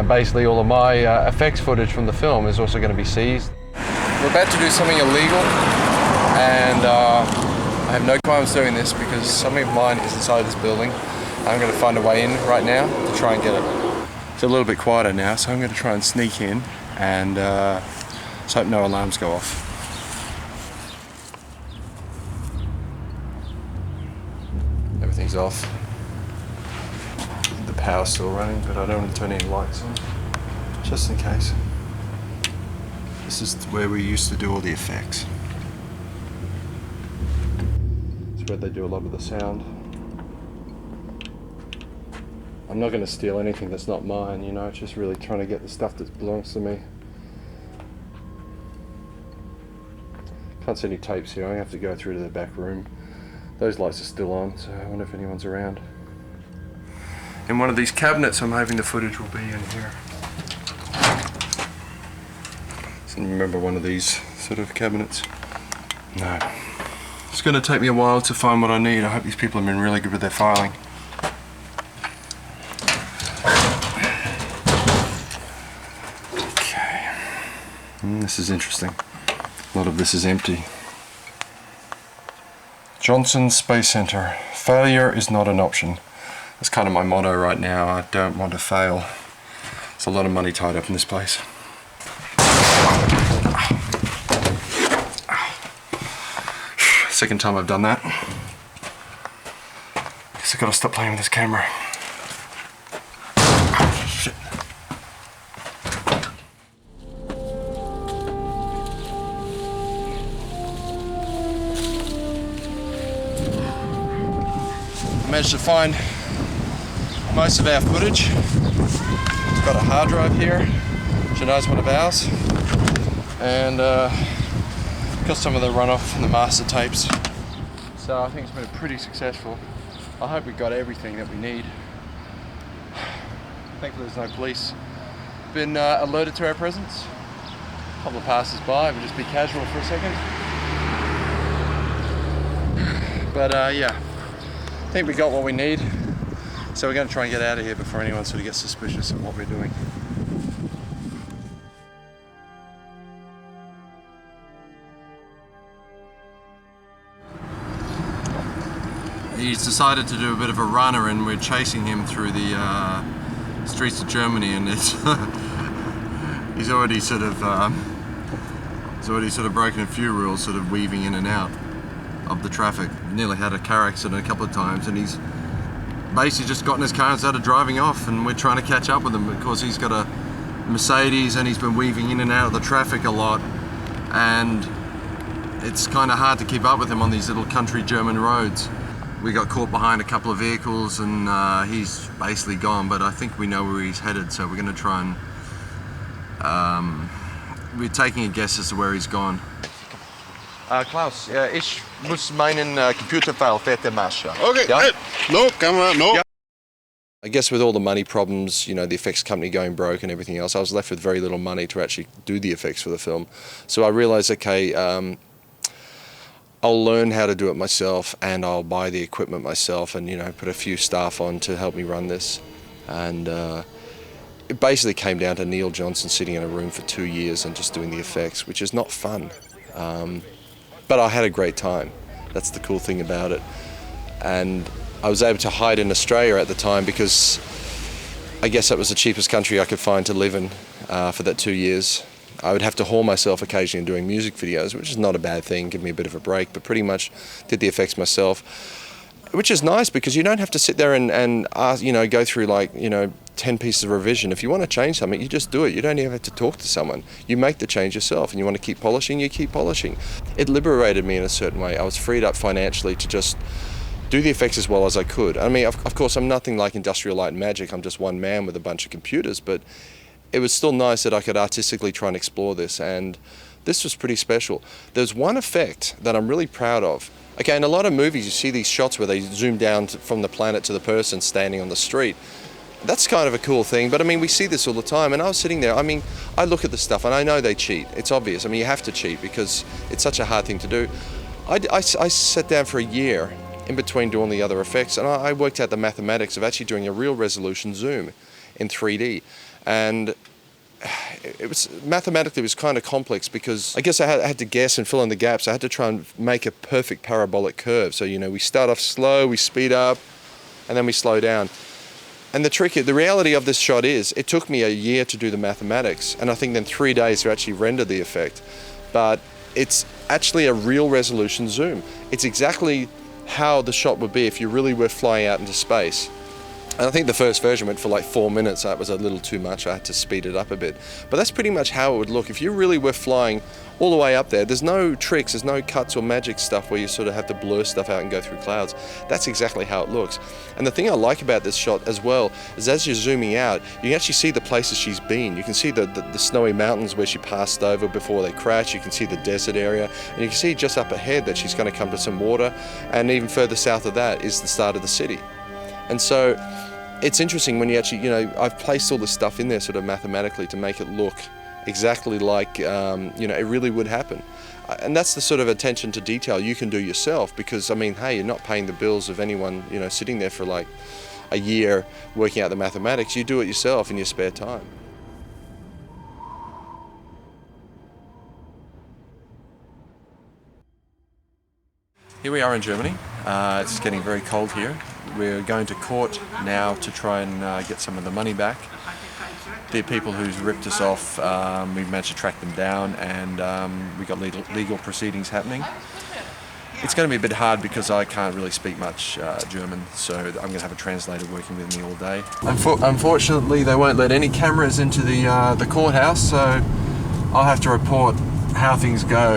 basically all of my effects footage from the film is also going to be seized. We're about to do something illegal, and I have no qualms doing this because something of mine is inside this building. I'm going to find a way in right now to try and get it. It's a little bit quieter now, so I'm going to try and sneak in and just hope no alarms go off. Everything's off. The power's still running, but I don't want to turn any lights on, just in case. This is where we used to do all the effects. It's where they do a lot of the sound. I'm not going to steal anything that's not mine, you know, it's just really trying to get the stuff that belongs to me. Can't see any tapes here, I have to go through to the back room. Those lights are still on, so I wonder if anyone's around. In one of these cabinets, I'm hoping the footage will be in here. So remember one of these sort of cabinets? No. It's going to take me a while to find what I need. I hope these people have been really good with their filing. Okay. This is interesting. A lot of this is empty. Johnson Space Center. Failure is not an option. That's kind of my motto right now. I don't want to fail. There's a lot of money tied up in this place. Second time I've done that. Guess I've got to stop playing with this camera. Shit. managed to find most of our footage. It's got a hard drive here, which is one of ours, and got some of the runoff from the master tapes. So I think it's been pretty successful. I hope we got everything that we need. Thankfully there's no police. Been alerted to our presence. A couple of passers by, we'll just be casual for a second. But yeah, I think we got what we need. So we're going to try and get out of here before anyone sort of gets suspicious of what we're doing. He's decided to do a bit of a runner, and we're chasing him through the streets of Germany, and it's he's already sort of broken a few rules, sort of weaving in and out of the traffic. Nearly had a car accident a couple of times, and he's basically just got in his car and started driving off, and we're trying to catch up with him because he's got a Mercedes and he's been weaving in and out of the traffic a lot, and it's kind of hard to keep up with him on these little country German roads. We got caught behind a couple of vehicles, and he's basically gone, but I think we know where he's headed, so we're going to try and we're taking a guess as to where he's gone. Klaus, ich muss meinen Computerfile fertig machen. Okay, Ja? no, camera, no. I guess with all the money problems, you know, the effects company going broke and everything else, I was left with very little money to actually do the effects for the film. So I realized, okay, I'll learn how to do it myself, and I'll buy the equipment myself, and, you know, put a few staff on to help me run this. And it basically came down to Neil Johnson sitting in a room for 2 years and just doing the effects, which is not fun. But I had a great time. That's the cool thing about it. And I was able to hide in Australia at the time because I guess that was the cheapest country I could find to live in for that 2 years. I would have to haul myself occasionally doing music videos, which is not a bad thing, give me a bit of a break, but pretty much did the effects myself, which is nice because you don't have to sit there and you know, go through like, you know, 10 pieces of revision. If you want to change something, you just do it. You don't even have to talk to someone. You make the change yourself, and you want to keep polishing, you keep polishing. It liberated me in a certain way. I was freed up financially to just do the effects as well as I could. I mean, of course, I'm nothing like Industrial Light and Magic. I'm just one man with a bunch of computers, but it was still nice that I could artistically try and explore this, and this was pretty special. There's one effect that I'm really proud of. Okay, in a lot of movies you see these shots where they zoom down from the planet to the person standing on the street. That's kind of a cool thing, but I mean, we see this all the time, and I was sitting there, I mean, I look at the stuff and I know they cheat. It's obvious. I mean, you have to cheat because it's such a hard thing to do. I sat down for a year in between doing the other effects, and I worked out the mathematics of actually doing a real resolution zoom in 3D. And it was mathematically, it was kind of complex because I guess I had to guess and fill in the gaps. I had to try and make a perfect parabolic curve. So, you know, we start off slow, we speed up, and then we slow down. And the reality of this shot is, it took me a year to do the mathematics, and I think then 3 days to actually render the effect. But it's actually a real resolution zoom. It's exactly how the shot would be if you really were flying out into space. And I think the first version went for like 4 minutes. That was a little too much. I had to speed it up a bit. But that's pretty much how it would look. If you really were flying all the way up there, there's no tricks, there's no cuts or magic stuff where you sort of have to blur stuff out and go through clouds. That's exactly how it looks. And the thing I like about this shot as well is as you're zooming out, you can actually see the places she's been. You can see the snowy mountains where she passed over before they crashed. You can see the desert area, and you can see just up ahead that she's going to come to some water. And even further south of that is the start of the city. And so it's interesting when you actually, you know, I've placed all this stuff in there sort of mathematically to make it look exactly like, you know, it really would happen. And that's the sort of attention to detail you can do yourself because, I mean, hey, you're not paying the bills of anyone, you know, sitting there for like a year working out the mathematics. You do it yourself in your spare time. Here we are in Germany. It's getting very cold here. We're going to court now to try and get some of the money back. The people who's ripped us off, we've managed to track them down, and we've got legal proceedings happening. It's going to be a bit hard because I can't really speak much German, so I'm going to have a translator working with me all day. Unfortunately, they won't let any cameras into the courthouse, so I'll have to report how things go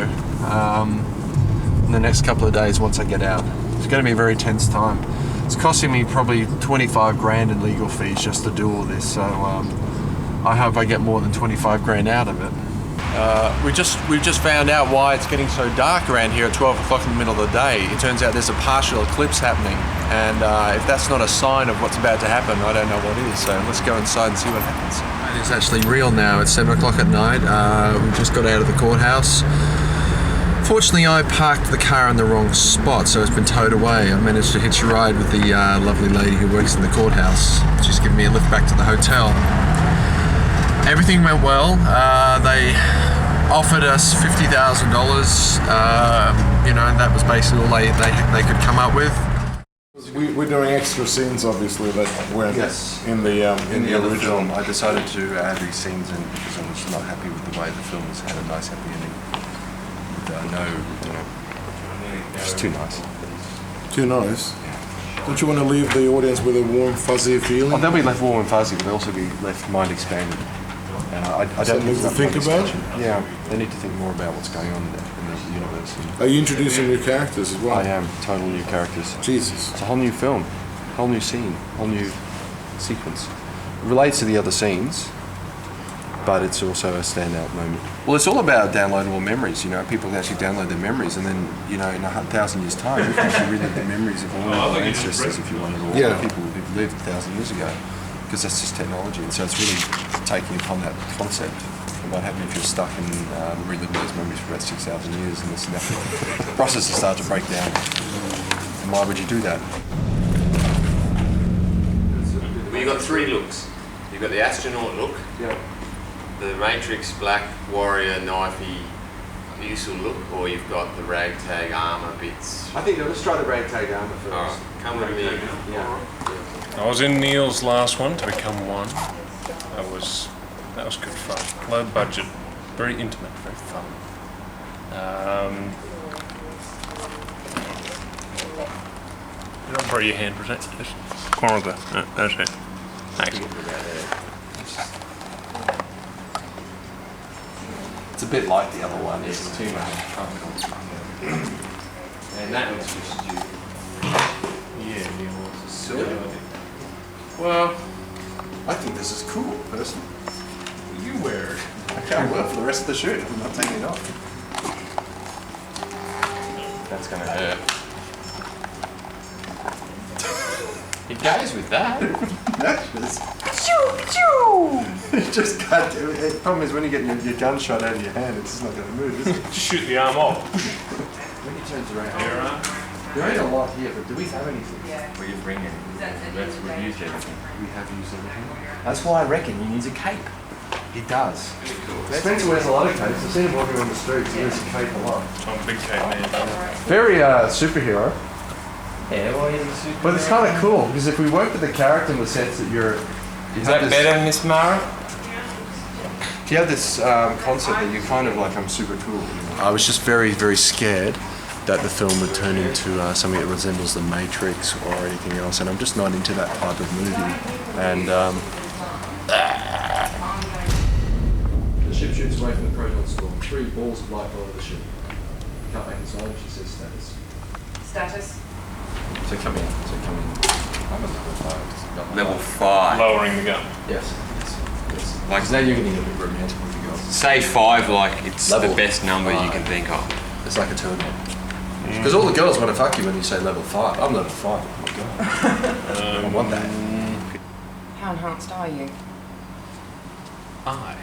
in the next couple of days once I get out. It's going to be a very tense time. It's costing me probably 25 grand in legal fees just to do all this, so I hope I get more than 25 grand out of it. We've just found out why it's getting so dark around here at 12 o'clock in the middle of the day. It turns out there's a partial eclipse happening, and if that's not a sign of what's about to happen, I don't know what is. So let's go inside and see what happens. It's actually real now. It's 7 o'clock at night. We just got out of the courthouse. Fortunately, I parked the car in the wrong spot, so it's been towed away. I managed to hitch a ride with the lovely lady who works in the courthouse. She's given me a lift back to the hotel. Everything went well. They offered us $50,000. You know, that was basically all they could come up with. We're doing extra scenes, obviously, that weren't in the original. Film. I decided to add these scenes in because I was not happy with the way the film has had a nice happy ending. It's too nice. Too nice? Don't you want to leave the audience with a warm, fuzzy feeling? Oh, they'll be left warm and fuzzy, but they'll also be left mind expanded. I don't need to think about it? Yeah, they need to think more about what's going on in the universe. Are you introducing new characters as well? I am, total new characters. Jesus. It's a whole new film, whole new scene, whole new sequence. It relates to the other scenes, but it's also a standout moment. Well, it's all about downloadable memories. You know, people can actually download their memories, and then, you know, in 1,000 years' time, you can actually relive the memories of all of our ancestors, if you wanted, or all the people who lived 1,000 years ago, because that's just technology. And so it's really taking upon that concept. And what happens if you're stuck in reliving those memories for about 6,000 years, and the processes start to break down. And why would you do that? Well, you've got three looks. You've got the astronaut look. Yeah. The Matrix Black Warrior knifey Usul look, or you've got the ragtag armour bits. I think let's try the ragtag armour first. Alright, come with me. Yeah. I was in Neil's last one to become one. That was good fun. Low budget, very intimate, very fun. Don't borrow your hand for a second. Corner of the. That's it. Thanks. It's a bit like the other one. It's too much. And that one's just you. Yeah, Neil was a silly idea. Well, I think this is cool, personally. You wear it. I can't wear it for the rest of the shoot. I'm not taking it off. That's gonna hurt. It goes with that. You just can't do it. The problem is when you get your gun shot out of your hand, it's just not going to move, is it? Just shoot the arm off. When he turns around. There ain't a lot here, but do we have anything? Well, you bring it. We've used everything. We have used everything. That's why I reckon he needs a cape. He does. Spencer wears a lot of capes. I've seen him walking on the streets. He wears a cape a lot. I'm a big cape man. Very superhero. Yeah, well, he's a superhero. But it's kind of cool, because if we work with the character in the sense that you're... Is that better, Miss Mara? You have this concept that you're kind of like, I'm super cool. I was just very, very scared that the film would turn into something that resembles The Matrix or anything else, and I'm just not into that type of movie. And the ship shoots away from the proton storm. 3 balls of light follow the ship. Cut back inside, she says status. Status? So come in. I'm at level 5. Level 5. Lowering the gun. Yes. Like now you're getting a bit romantic with the girls. Say 5 like it's Level the best number 5. you can think of. It's like a turn on. Because all the girls want to fuck you when you say level 5. I'm level 5. Oh my god. I want that. How enhanced are you? I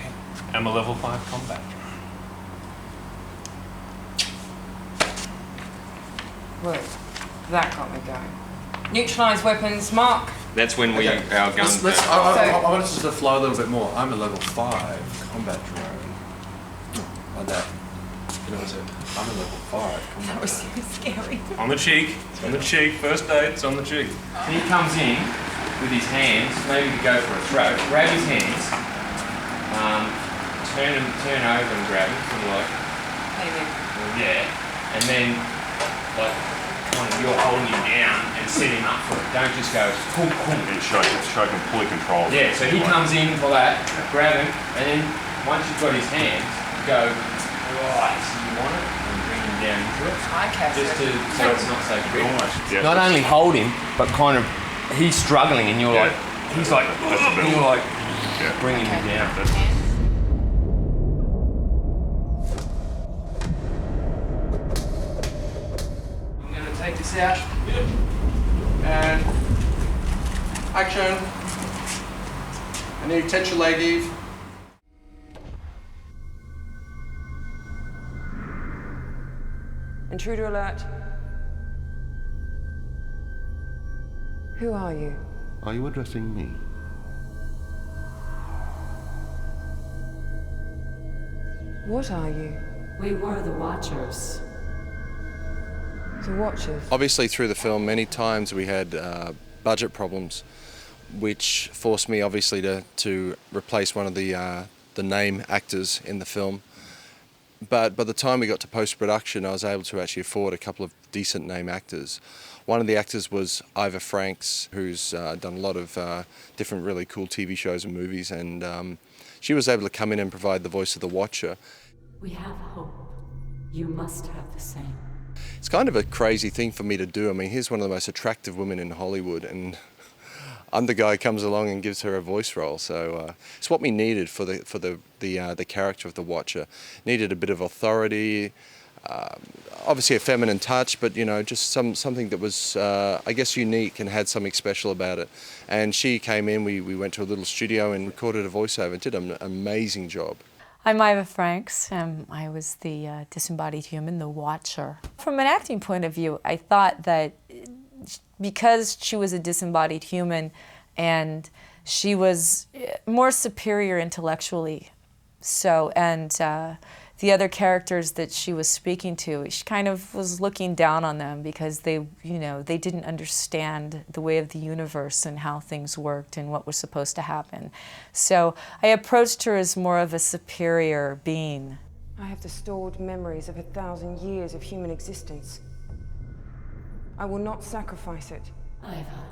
am a level 5 combat. Whoa, that got me going. Neutralise weapons, mark. That's when we our guns. I want us to flow a little bit more. I'm a level 5 combat drone. Like that. You know what I said? I'm a level 5 combat That was so scary. On the cheek. It's on the cheek. First date, it's on the cheek. And he comes in with his hands, maybe to go for a throw. Grab his hands. Turn over and grab him, sort of like. Yeah. And then, like, kind of you're holding him down and set him up for it. Don't just go, cool. And show complete control. Yeah, so he comes in for that, grab him, and then once you've got his hands, go Right, so you want it and bring him down into it. Just to, so it's not so quick. Yeah, Not only hold him, but kind of, he's struggling and you're like, he's like, and you're like, bringing him down. I'm going to take this out. And action. And you touch your leg, Eve. Intruder alert. Who are you? Are you addressing me? What are you? We were the Watchers. The Watchers? Obviously through the film many times we had budget problems, which forced me obviously to replace one of the name actors in the film. But by the time we got to post-production, I was able to actually afford a couple of decent name actors. One of the actors was Ivat Franks, who's done a lot of different really cool TV shows and movies, and she was able to come in and provide the voice of the Watcher. We have hope. You must have the same. It's kind of a crazy thing for me to do. I mean, here's one of the most attractive women in Hollywood, and I'm the guy who comes along and gives her a voice role. So it's what we needed for the character of the Watcher. Needed a bit of authority, obviously a feminine touch, but you know, just something that was, I guess, unique and had something special about it. And she came in. We went to a little studio and recorded a voiceover and did an amazing job. I'm Ivat Franks. I was the disembodied human, the Watcher. From an acting point of view, I thought that because she was a disembodied human and she was more superior intellectually, and the other characters that she was speaking to, she kind of was looking down on them because they didn't understand the way of the universe and how things worked and what was supposed to happen. So I approached her as more of a superior being. I have the stored memories of 1,000 years of human existence. I will not sacrifice it. Iva,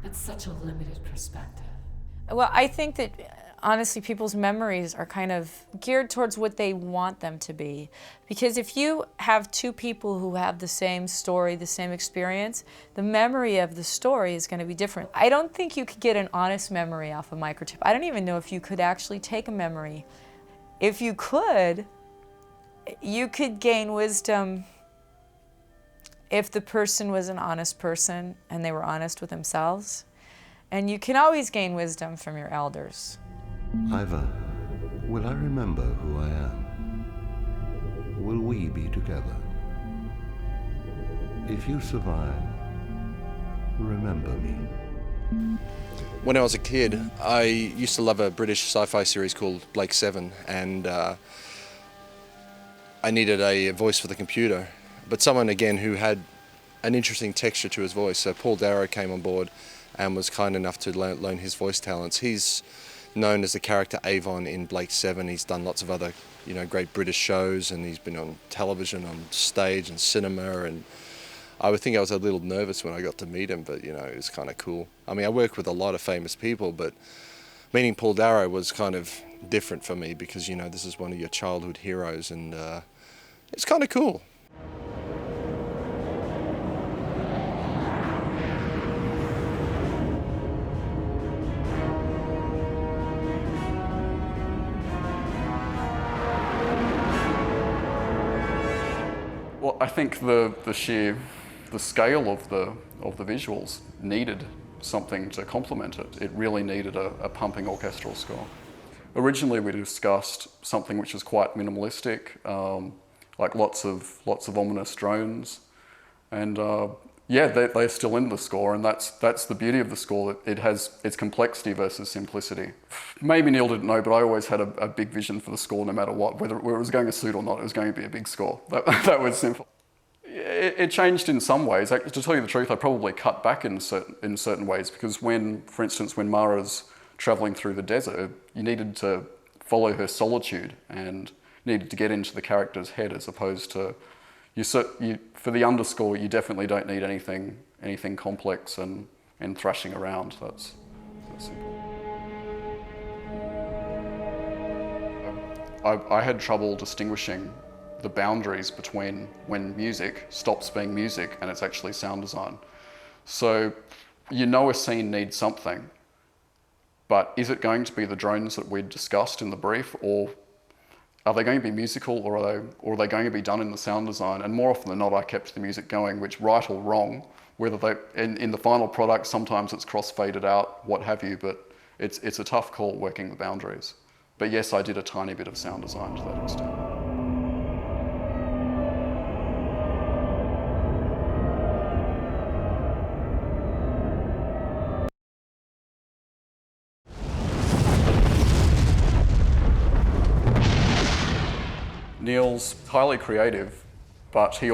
that's such a limited perspective. Well, I think that honestly, people's memories are kind of geared towards what they want them to be. Because if you have two people who have the same story, the same experience, the memory of the story is going to be different. I don't think you could get an honest memory off a microchip. I don't even know if you could actually take a memory. If you could gain wisdom if the person was an honest person and they were honest with themselves. And you can always gain wisdom from your elders. Iva, will I remember who I am? Will we be together? If you survive, remember me. When I was a kid, I used to love a British sci-fi series called Blake 7, and I needed a voice for the computer, but someone again who had an interesting texture to his voice. So Paul Darrow came on board and was kind enough to loan his voice talents. He's known as the character Avon in Blake 7. He's done lots of other, great British shows, and he's been on television, on stage and cinema, and I would think I was a little nervous when I got to meet him, but it was kind of cool. I mean, I worked with a lot of famous people, but meeting Paul Darrow was kind of different for me because, this is one of your childhood heroes, and it's kind of cool. Well, I think the scale of the visuals needed something to complement it. It really needed a pumping orchestral score. Originally, we discussed something which is quite minimalistic, like lots of ominous drones, and they're still in the score, and that's the beauty of the score. It has its complexity versus simplicity. Maybe Neil didn't know, but I always had a big vision for the score, no matter what, whether it was going to suit or not. It was going to be a big score. That was simple. It changed in some ways. To tell you the truth, I probably cut back in certain ways because for instance, when Mara's traveling through the desert, you needed to follow her solitude and needed to get into the character's head, as opposed to for the underscore, you definitely don't need anything complex and thrashing around. That's simple. I had trouble distinguishing the boundaries between when music stops being music and it's actually sound design. So you know a scene needs something, but is it going to be the drones that we discussed in the brief, or are they going to be musical, or are they going to be done in the sound design? And more often than not, I kept the music going, which, right or wrong, whether they in the final product, sometimes it's cross-faded out, what have you, but it's a tough call working the boundaries. But yes, I did a tiny bit of sound design to that extent. Neil's highly creative, but he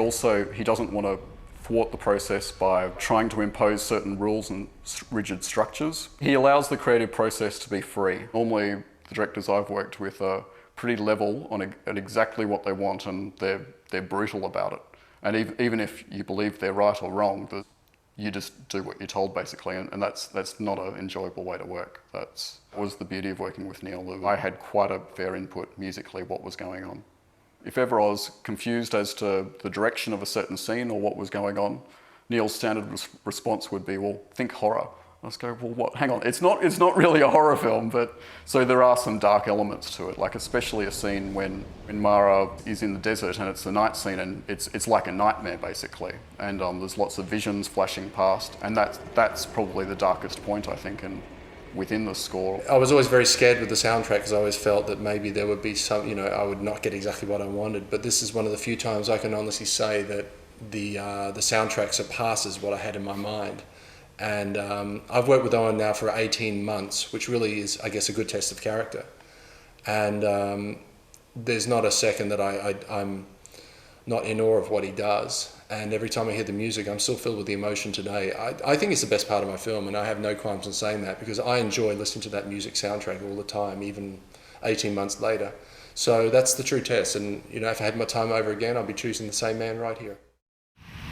doesn't want to thwart the process by trying to impose certain rules and rigid structures. He allows the creative process to be free. Normally, the directors I've worked with are pretty level at exactly what they want, and they're brutal about it. And even if you believe they're right or wrong, you just do what you're told, basically, and that's not an enjoyable way to work. That was the beauty of working with Neil. I had quite a fair input musically, what was going on. If ever I was confused as to the direction of a certain scene or what was going on, Neil's standard response would be, well, think horror. I was go, well, what? Hang on, it's not really a horror film, but so there are some dark elements to it, like especially a scene when Mara is in the desert and it's the night scene, and it's like a nightmare basically, and there's lots of visions flashing past, and that's probably the darkest point, I think, within the score. I was always very scared with the soundtrack because I always felt that maybe there would be some, I would not get exactly what I wanted, but this is one of the few times I can honestly say that the soundtrack surpasses what I had in my mind. And I've worked with Owen now for 18 months, which really is, I guess, a good test of character. And there's not a second that I'm not in awe of what he does. And every time I hear the music, I'm still filled with the emotion today. I think it's the best part of my film, and I have no qualms in saying that, because I enjoy listening to that music soundtrack all the time, even 18 months later. So that's the true test, and if I had my time over again, I'd be choosing the same man right here.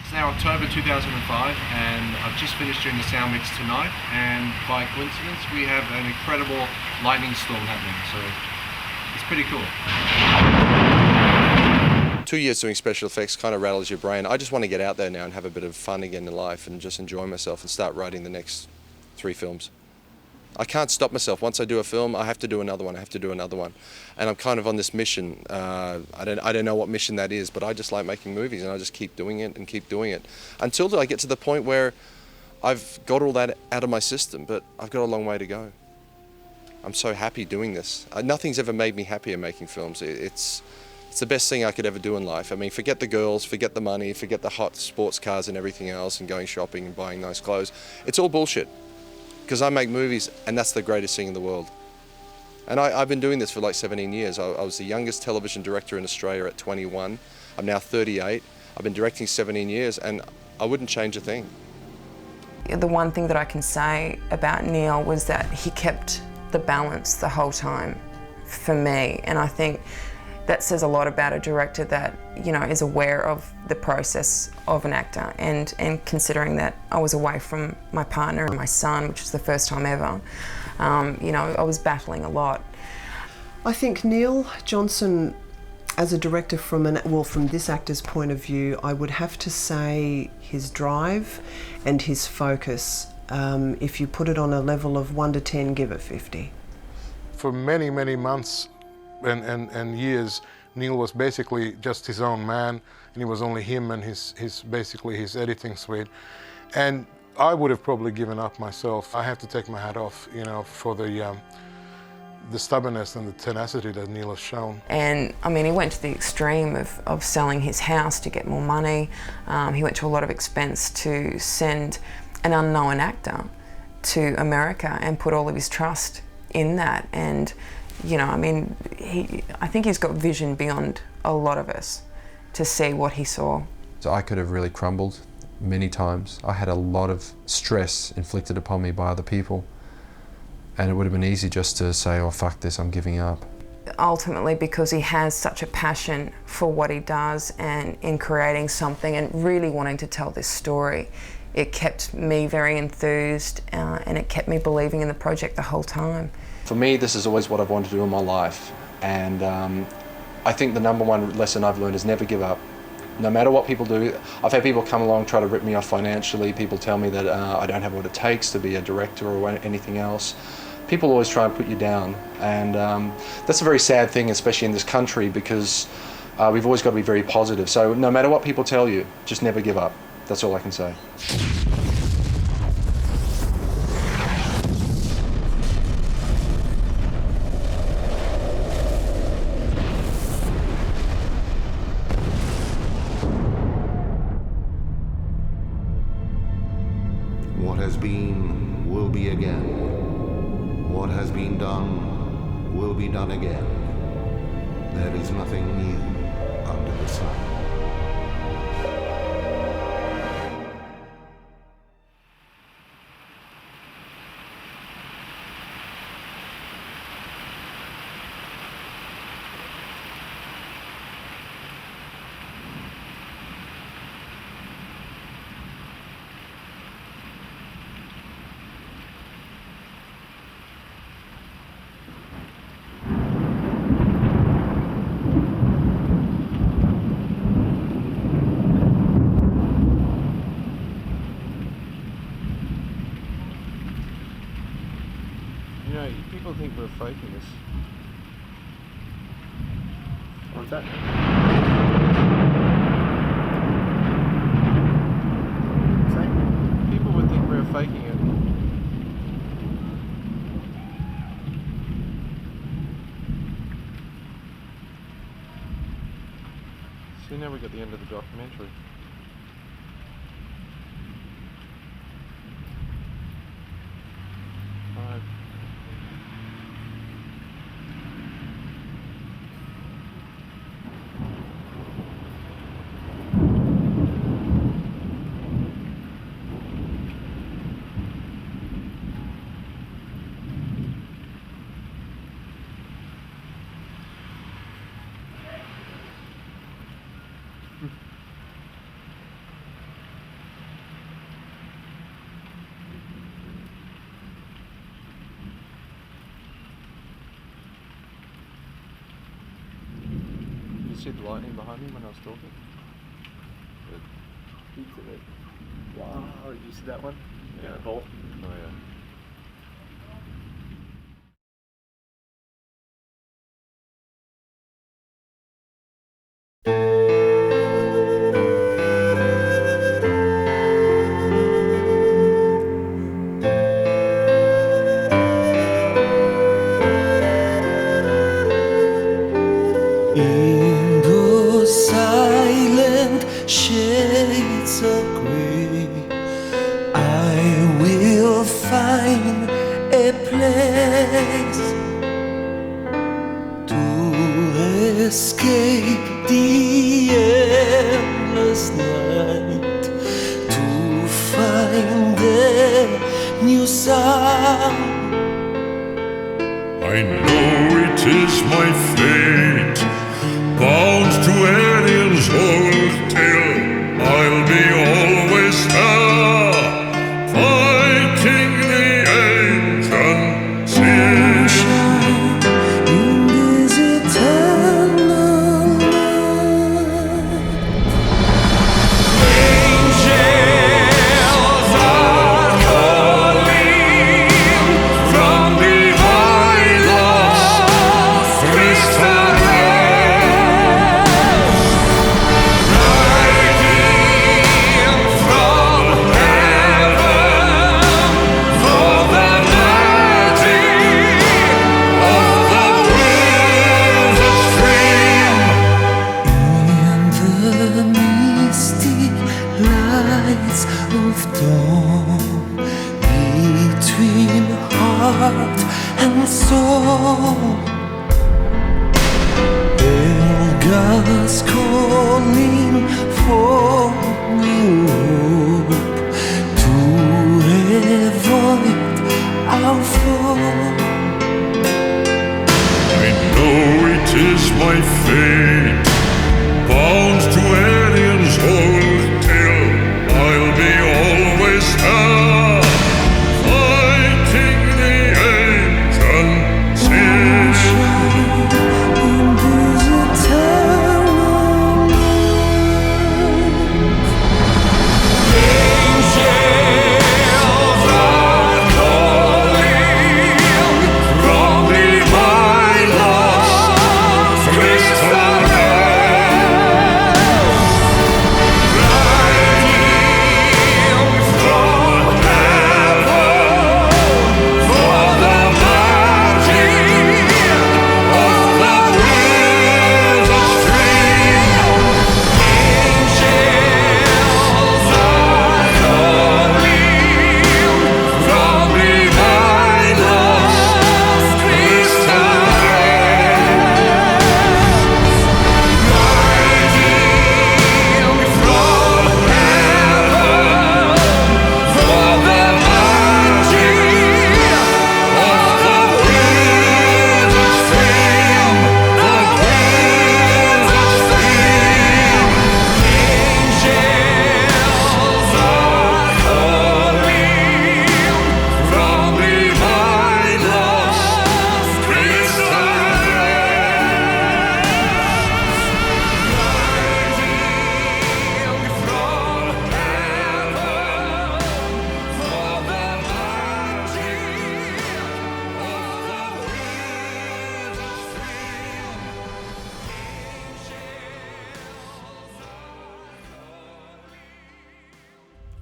It's now October 2005, and I've just finished doing the sound mix tonight, and by coincidence, we have an incredible lightning storm happening, so it's pretty cool. 2 years doing special effects kind of rattles your brain. I just want to get out there now and have a bit of fun again in life and just enjoy myself and start writing the next 3 films. I can't stop myself. Once I do a film, I have to do another one, And I'm kind of on this mission. I don't know what mission that is, but I just like making movies, and I just keep doing it and keep doing it until I get to the point where I've got all that out of my system, but I've got a long way to go. I'm so happy doing this. Nothing's ever made me happier making films. It's the best thing I could ever do in life. I mean, forget the girls, forget the money, forget the hot sports cars and everything else, and going shopping and buying nice clothes. It's all bullshit, because I make movies, and that's the greatest thing in the world. And I've been doing this for like 17 years. I was the youngest television director in Australia at 21. I'm now 38. I've been directing 17 years, and I wouldn't change a thing. The one thing that I can say about Neil was that he kept the balance the whole time for me, and I think that says a lot about a director that, is aware of the process of an actor, and considering that I was away from my partner and my son, which was the first time ever, I was battling a lot. I think Neil Johnson, as a director from this actor's point of view, I would have to say his drive and his focus. If you put it on a level of 1 to 10, give it 50. For many, many months and years, Neil was basically just his own man, and it was only him and his editing suite. And I would have probably given up myself. I have to take my hat off, for the stubbornness and the tenacity that Neil has shown. And I mean, he went to the extreme of selling his house to get more money. He went to a lot of expense to send an unknown actor to America and put all of his trust in that. And I think he's got vision beyond a lot of us to see what he saw. So I could have really crumbled many times. I had a lot of stress inflicted upon me by other people, and it would have been easy just to say, oh, fuck this, I'm giving up. Ultimately, because he has such a passion for what he does and in creating something and really wanting to tell this story, it kept me very enthused, and it kept me believing in the project the whole time. For me, this is always what I've wanted to do in my life. And I think the number one lesson I've learned is never give up. No matter what people do. I've had people come along, try to rip me off financially. People tell me that I don't have what it takes to be a director or anything else. People always try and put you down. And that's a very sad thing, especially in this country, because we've always got to be very positive. So no matter what people tell you, just never give up. That's all I can say. What has been will be again. What has been done will be done again. There is nothing new under the sun. People think we're faking this. What's that? People would think we're faking it. See, now we got the end of the documentary. See the lightning behind me when I was talking? Wow, did you see that one? Yeah, a bolt. Oh yeah. Escape the endless night to find a new sound. I know it is my fate, bound to aliens old tale. I'll be always there, fighting the ancient sin. Elga's calling for new hope to avoid our fall. I know it is my fate, bound to aliens old tale. I'll be always there, fighting the ancient sin.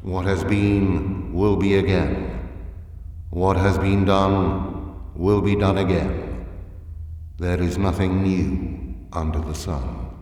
What has been will be again. What has been done will be done again. There is nothing new under the sun.